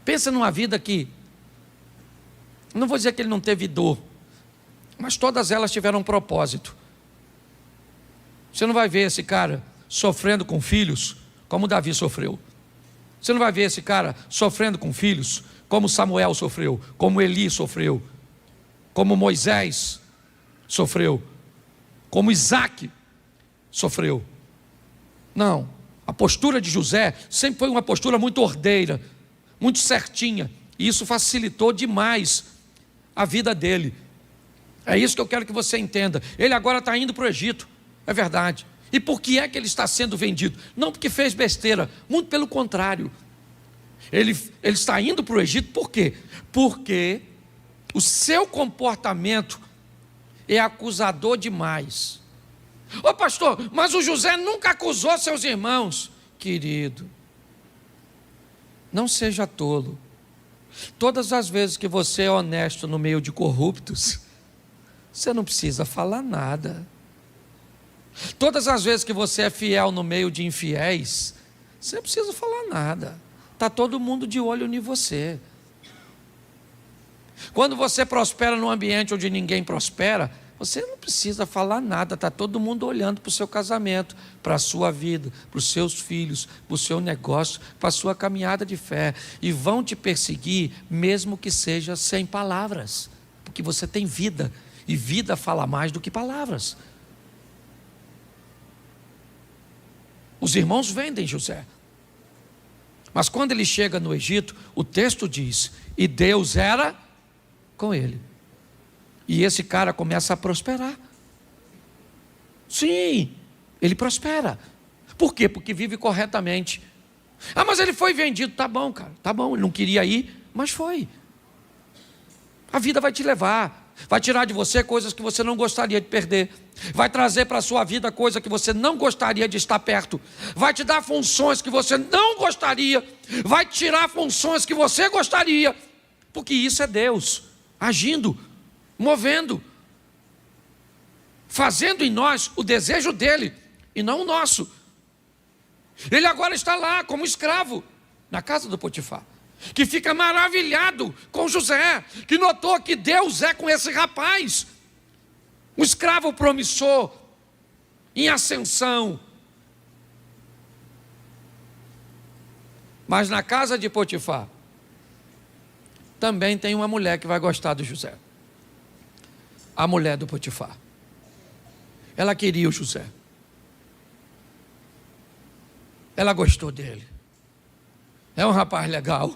Speaker 2: Pensa numa vida que, não vou dizer que ele não teve dor, mas todas elas tiveram um propósito. Você não vai ver esse cara sofrendo com filhos como Davi sofreu. Você não vai ver esse cara sofrendo com filhos como Samuel sofreu, como Eli sofreu, como Moisés sofreu, como Isaac sofreu. Não, a postura de José sempre foi uma postura muito ordeira, muito certinha, e isso facilitou demais a vida dele. É isso que eu quero que você entenda. Ele agora está indo para o Egito, é verdade. E por que é que ele está sendo vendido? Não porque fez besteira, muito pelo contrário. Ele está indo para o Egito por quê? Porque o seu comportamento é acusador demais. Ô pastor, mas o José nunca acusou seus irmãos. Querido, não seja tolo. Todas as vezes que você é honesto no meio de corruptos, você não precisa falar nada. Todas as vezes que você é fiel no meio de infiéis, você não precisa falar nada. Está todo mundo de olho em você. Quando você prospera num ambiente onde ninguém prospera, você não precisa falar nada. Está todo mundo olhando para o seu casamento, para a sua vida, para os seus filhos, para o seu negócio, para a sua caminhada de fé. E vão te perseguir, mesmo que seja sem palavras. Porque você tem vida. E vida fala mais do que palavras. Os irmãos vendem José. Mas quando ele chega no Egito, o texto diz: e Deus era com ele. E esse cara começa a prosperar. Sim, ele prospera. Por quê? Porque vive corretamente. Ah, mas ele foi vendido. Tá bom, cara, tá bom. Ele não queria ir, mas foi. A vida vai te levar. Vai tirar de você coisas que você não gostaria de perder. Vai trazer para a sua vida coisa que você não gostaria de estar perto. Vai te dar funções que você não gostaria. Vai tirar funções que você gostaria. Porque isso é Deus agindo, movendo, fazendo em nós o desejo dele e não o nosso. Ele agora está lá como escravo na casa do Potifar, que fica maravilhado com José, que notou que Deus é com esse rapaz, um escravo promissor, em ascensão. Mas na casa de Potifar, também tem uma mulher que vai gostar do José. A mulher do Potifar. Ela queria o José. Ela gostou dele. É um rapaz legal.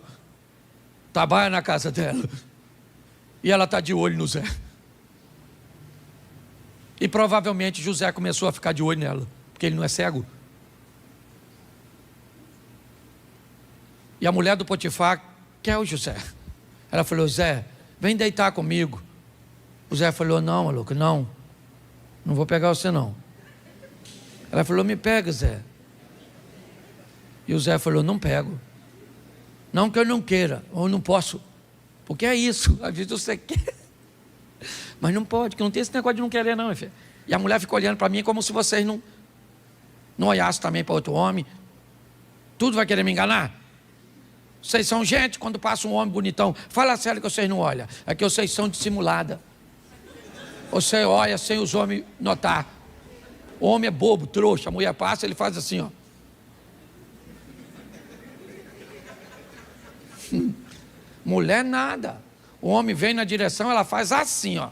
Speaker 2: Trabalha na casa dela. E ela está de olho no Zé. E provavelmente José começou a ficar de olho nela, porque ele não é cego. E a mulher do Potifar quer o José. Ela falou: Zé, vem deitar comigo. O Zé falou: não, maluco, não vou pegar você não. Ela falou: me pega, Zé. E o Zé falou: não pego. Não que eu não queira, ou não posso. Porque é isso, às vezes você quer, mas não pode, que não tem esse negócio de não querer não, meu filho. E a mulher ficou olhando para mim como se vocês não olhassem também para outro homem. Tudo vai querer me enganar? Vocês são gente, quando passa um homem bonitão, fala sério que vocês não olham. É que vocês são dissimulada. Você olha sem os homens notar. O homem é bobo, trouxa, a mulher passa, ele faz assim, ó. Mulher nada. O homem vem na direção, ela faz assim, ó.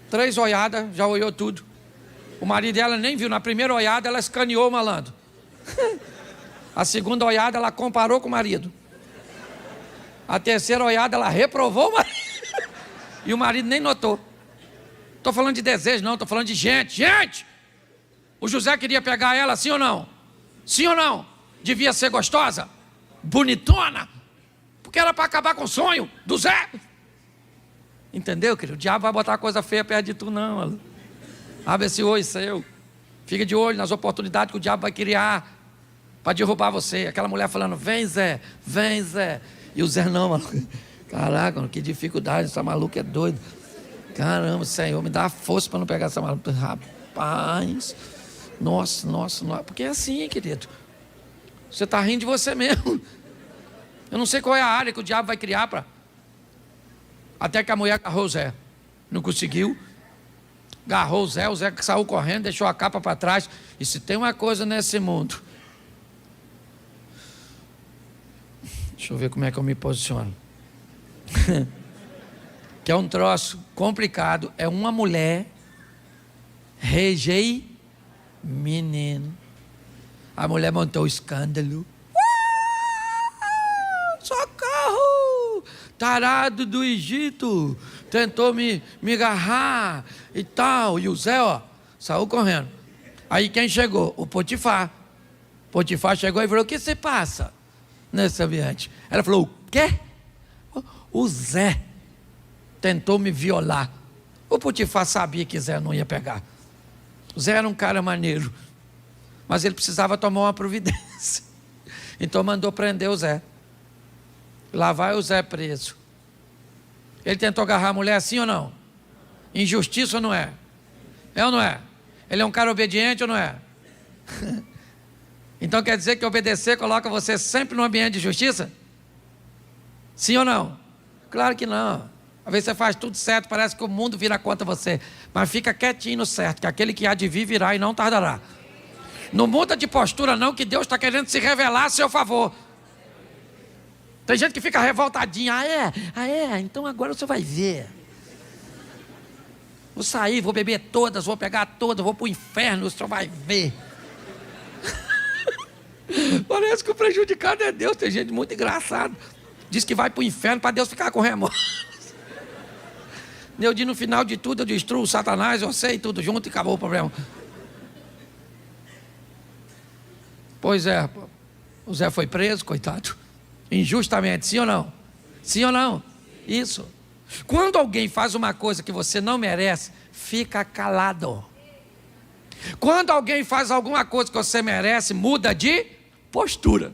Speaker 2: Três olhadas, já olhou tudo. O marido dela nem viu. Na primeira olhada ela escaneou o malandro. A segunda olhada ela comparou com o marido. A terceira olhada ela reprovou o marido. E o marido nem notou. Estou falando de desejo não, estou falando de gente. Gente! O José queria pegar ela, sim ou não? Sim ou não? Devia ser gostosa? Bonitona? Porque era para acabar com o sonho do Zé. Entendeu, querido? O diabo vai botar coisa feia perto de tu não, maluco. Abre esse olho seu. Fica de olho nas oportunidades que o diabo vai criar para derrubar você. Aquela mulher falando: vem Zé, vem Zé. E o Zé não, maluco. Caraca, que dificuldade, essa maluca é doida. Caramba, Senhor, me dá a força para não pegar essa maluca. Rapaz, nossa, porque é assim, querido. Você está rindo de você mesmo. Eu não sei qual é a área que o diabo vai criar para. Até que a mulher agarrou o Zé. Não conseguiu. Agarrou o Zé saiu correndo, deixou a capa para trás. E se tem uma coisa nesse mundo, deixa eu ver como é que eu me posiciono. Que é um troço complicado. É uma mulher menino. A mulher montou o escândalo. Socorro! Tarado do Egito tentou me agarrar e tal. E o Zé, ó, saiu correndo. Aí quem chegou? O Potifar. Potifar chegou e falou: o que se passa nesse ambiente? Ela falou: o quê? O Zé tentou me violar. O Potifar sabia que Zé não ia pegar. Zé era um cara maneiro, mas ele precisava tomar uma providência. Então mandou prender o Zé. Lá vai o Zé preso. Ele tentou agarrar a mulher assim ou não? Injustiça ou não é? É ou não é? Ele é um cara obediente ou não é? Então quer dizer que obedecer coloca você sempre no ambiente de justiça? Sim ou não? Claro que não. Às vezes você faz tudo certo, parece que o mundo vira contra você. Mas fica quietinho no certo, que aquele que há de vir virá e não tardará. Não muda de postura não, que Deus está querendo se revelar a seu favor. Tem gente que fica revoltadinha. Então agora você vai ver. Vou sair, vou beber todas, vou pegar todas, vou para o inferno, o senhor vai ver. Parece que o prejudicado é Deus. Tem gente muito engraçada. Diz que vai para o inferno para Deus ficar com remorso. Eu digo, no final de tudo eu destruo o Satanás, eu sei tudo junto e acabou o problema. Pois é, o Zé foi preso, coitado. Injustamente, sim ou não? Sim ou não? Isso. Quando alguém faz uma coisa que você não merece, fica calado. Quando alguém faz alguma coisa que você merece, muda de postura.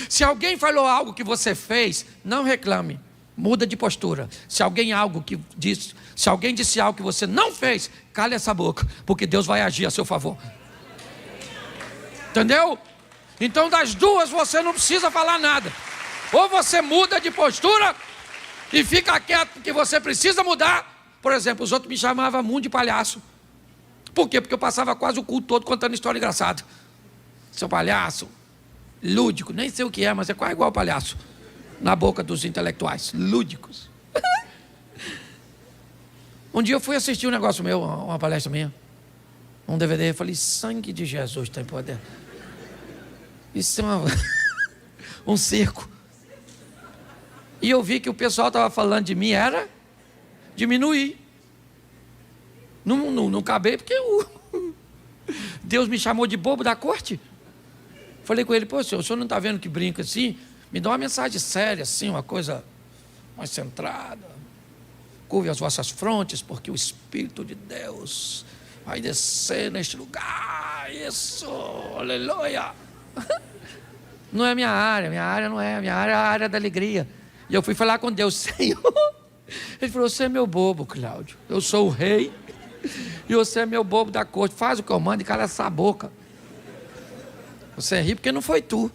Speaker 2: Se alguém falou algo que você fez, não reclame, muda de postura. Se alguém disse algo que você não fez, cale essa boca, porque Deus vai agir a seu favor. Entendeu? Então das duas você não precisa falar nada. Ou você muda de postura e fica quieto porque você precisa mudar. Por exemplo, os outros me chamavam muito de palhaço. Por quê? Porque eu passava quase o culto todo contando história engraçada. Seu palhaço, lúdico, nem sei o que é, mas é quase igual palhaço. Na boca dos intelectuais, lúdicos. Um dia eu fui assistir um negócio meu, uma palestra minha, um DVD, eu falei, sangue de Jesus tem poder. Isso é um circo. E eu vi que o pessoal estava falando de mim, era diminuir. Não acabei porque Deus me chamou de bobo da corte. Falei com ele, pô, senhor, o senhor não está vendo que brinca assim? Me dá uma mensagem séria, assim, uma coisa mais centrada. Curve as vossas frontes, porque o Espírito de Deus vai descer neste lugar. Isso, aleluia. Não é minha área não é, minha área é a área da alegria. E eu fui falar com Deus, Senhor. Ele falou, você é meu bobo, Cláudio. Eu sou o rei e você é meu bobo da corte. Faz o que eu mando e cala essa boca. Você ri porque não foi tu.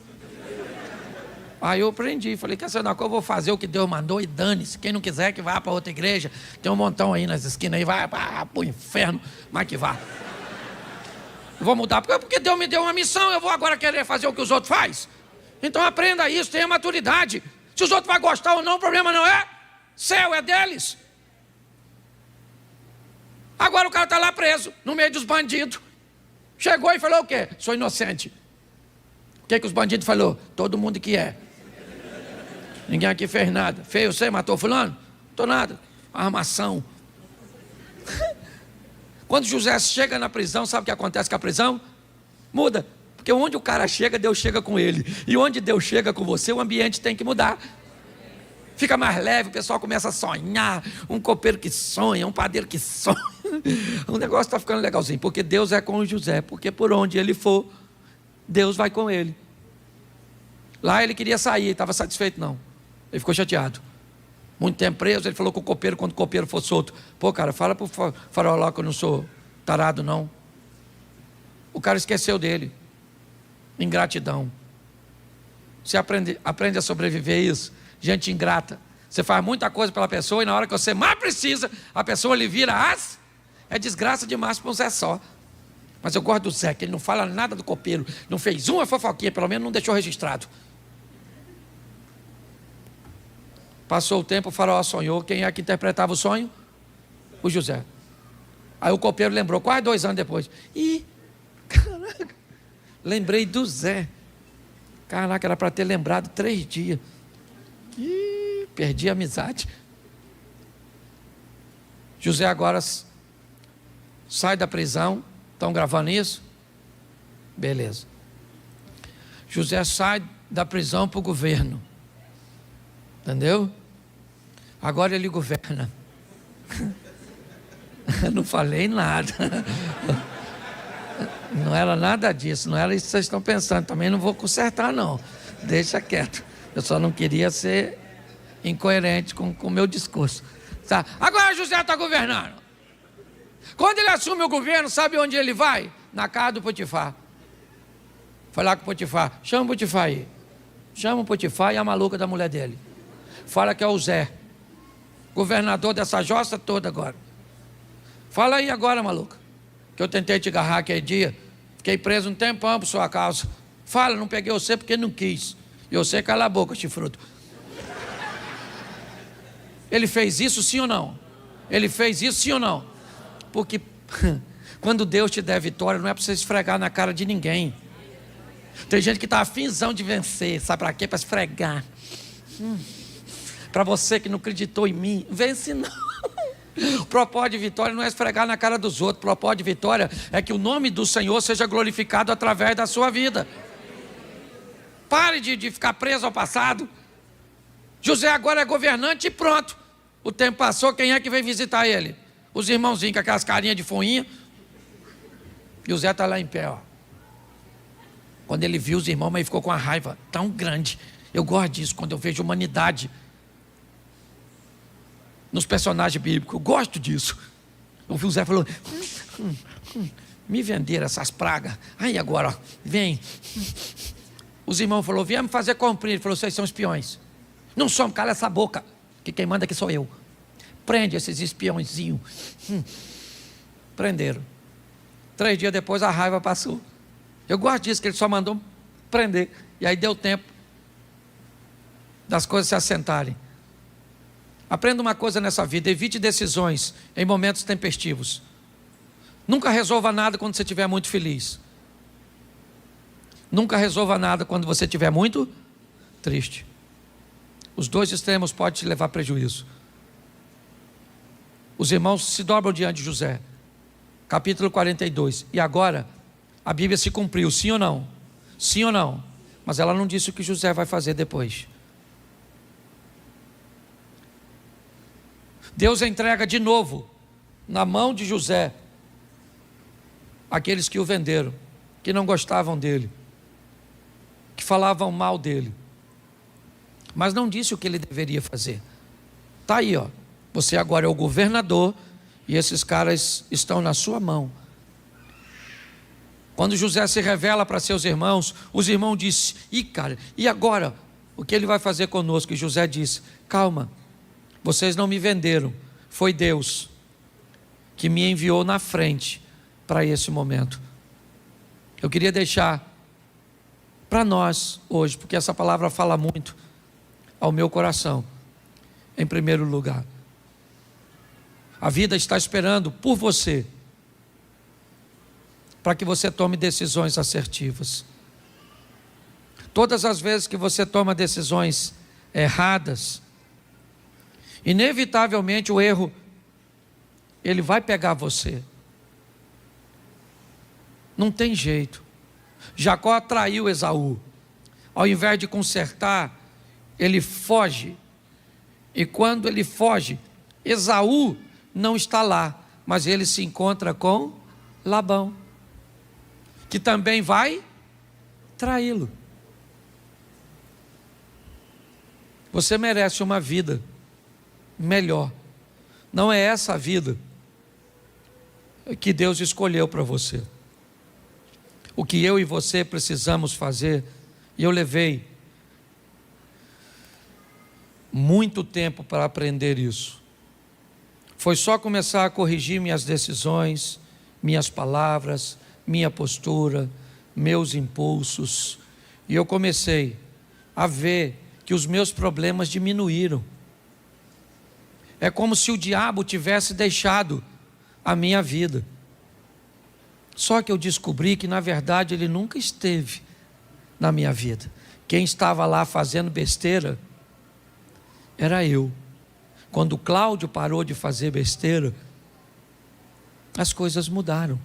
Speaker 2: Aí eu aprendi, falei, quer saber, eu vou fazer o que Deus mandou e dane-se. Quem não quiser que vá para outra igreja, tem um montão aí nas esquinas aí, vai para o inferno, mas que vá. Eu vou mudar, porque Deus me deu uma missão, eu vou agora querer fazer o que os outros fazem. Então aprenda isso, tenha maturidade. Se os outros vão gostar ou não, o problema não é seu, é deles. Agora o cara está lá preso, no meio dos bandidos. Chegou e falou o quê? Sou inocente. O que os bandidos falaram? Todo mundo que é. Ninguém aqui fez nada. Fez você, matou fulano? Não tô nada. Armação. Quando José chega na prisão, sabe o que acontece com a prisão? Muda. Porque onde o cara chega, Deus chega com ele. E onde Deus chega com você, o ambiente tem que mudar. Fica mais leve, o pessoal começa a sonhar. Um copeiro que sonha, um padeiro que sonha. O negócio está ficando legalzinho. Porque Deus é com José. Porque por onde ele for, Deus vai com ele. Lá ele queria sair, estava satisfeito não. Ele ficou chateado. Muito tempo preso, ele falou com o copeiro, quando o copeiro for solto. Pô, cara, fala pro faraó lá que eu não sou tarado não. O cara esqueceu dele. Ingratidão. Você aprende a sobreviver isso. Gente ingrata. Você faz muita coisa pela pessoa e na hora que você mais precisa, a pessoa lhe vira as. É desgraça demais para um Zé só. Mas eu gosto do Zé, que ele não fala nada do copeiro. Não fez uma fofoquinha, pelo menos não deixou registrado. Passou o tempo, o faraó sonhou. Quem é que interpretava o sonho? O José. Aí o copeiro lembrou, quase 2 anos depois. Ih, caraca, lembrei do Zé. Caraca, era para ter lembrado 3 dias. Ih, perdi a amizade. José agora sai da prisão. Estão gravando isso? Beleza. José sai da prisão para o governo. Entendeu? Agora ele governa. Eu não falei nada. Não era nada disso, não era isso que vocês estão pensando. Também não vou consertar, não. Deixa quieto. Eu só não queria ser incoerente com o meu discurso. Tá. Agora José está governando. Quando ele assume o governo, sabe onde ele vai? Na casa do Potifar. Foi lá com o Potifar. Chama o Potifar aí. Chama o Potifar e a maluca da mulher dele. Fala que é o Zé, governador dessa jossa toda agora. Fala aí agora, maluca, que eu tentei te agarrar aquele dia. Fiquei preso um tempão por sua causa. Fala, não peguei você porque não quis. E você cala a boca, chifrudo. Ele fez isso sim ou não? Ele fez isso sim ou não? Porque quando Deus te der vitória, não é para você esfregar na cara de ninguém. Tem gente que está afinzão de vencer. Sabe para quê? Para esfregar. Para você que não acreditou em mim, vence não. O propósito de vitória não é esfregar na cara dos outros. O propósito de vitória é que o nome do Senhor seja glorificado através da sua vida. Pare de ficar preso ao passado. José agora é governante e pronto. O tempo passou, quem é que vem visitar ele? Os irmãozinhos com aquelas carinhas de foinha. E o Zé está lá em pé, ó. Quando ele viu os irmãos, mas ele ficou com uma raiva tão grande. Eu gosto disso, quando eu vejo humanidade nos personagens bíblicos. Eu gosto disso. Eu vi o Zé falou, me venderam essas pragas. Aí agora, ó, vem. Os irmãos falaram, viemos fazer cumprir. Ele falou, vocês são espiões. Não somos, cala essa boca, que quem manda aqui sou eu. Prende esses espiõezinhos. Prenderam. 3 dias depois a raiva passou. Eu gosto disso, que ele só mandou prender. E aí deu tempo das coisas se assentarem. Aprenda uma coisa nessa vida: evite decisões em momentos tempestivos. Nunca resolva nada quando você estiver muito feliz. Nunca resolva nada quando você estiver muito triste. Os dois extremos podem te levar a prejuízo. Os irmãos se dobram diante de José. Capítulo 42. E agora, a Bíblia se cumpriu, sim ou não? Sim ou não? Mas ela não disse o que José vai fazer depois. Deus entrega de novo na mão de José aqueles que o venderam, que não gostavam dele, que falavam mal dele, mas não disse o que ele deveria fazer. Está aí, ó. Você agora é o governador e esses caras estão na sua mão. Quando José se revela para seus irmãos, os irmãos dizem, cara, e agora? O que ele vai fazer conosco? E José disse, calma, vocês não me venderam, foi Deus que me enviou na frente para esse momento. Eu queria deixar para nós hoje, porque essa palavra fala muito ao meu coração, em primeiro lugar. A vida está esperando por você, para que você tome decisões assertivas. Todas as vezes que você toma decisões erradas, inevitavelmente o erro, ele vai pegar você. Não tem jeito. Jacó traiu Esaú. Ao invés de consertar, ele foge. E quando ele foge, Esaú não está lá, mas ele se encontra com Labão, que também vai traí-lo. Você merece uma vida melhor. Não é essa a vida que Deus escolheu para você. O que eu e você precisamos fazer, e eu levei muito tempo para aprender isso, foi só começar a corrigir minhas decisões, minhas palavras, minha postura, meus impulsos, e eu comecei a ver que os meus problemas diminuíram. É como se o diabo tivesse deixado a minha vida. Só que eu descobri que na verdade ele nunca esteve na minha vida. Quem estava lá fazendo besteira era eu. Quando Cláudio parou de fazer besteira, as coisas mudaram.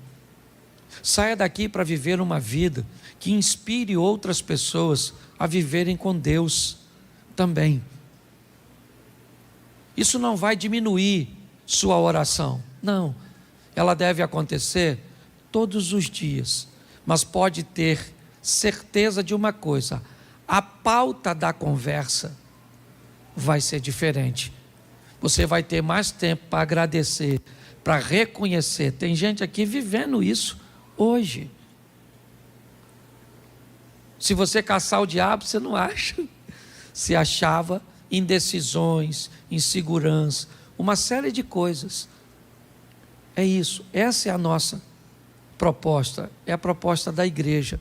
Speaker 2: Saia daqui para viver uma vida que inspire outras pessoas a viverem com Deus também. Isso não vai diminuir sua oração. Não. Ela deve acontecer todos os dias. Mas pode ter certeza de uma coisa: a pauta da conversa vai ser diferente. Você vai ter mais tempo para agradecer, para reconhecer. Tem gente aqui vivendo isso hoje. Se você caçar o diabo, você não acha. Se achava indecisões, insegurança, uma série de coisas. É isso, essa é a nossa proposta, é a proposta da igreja.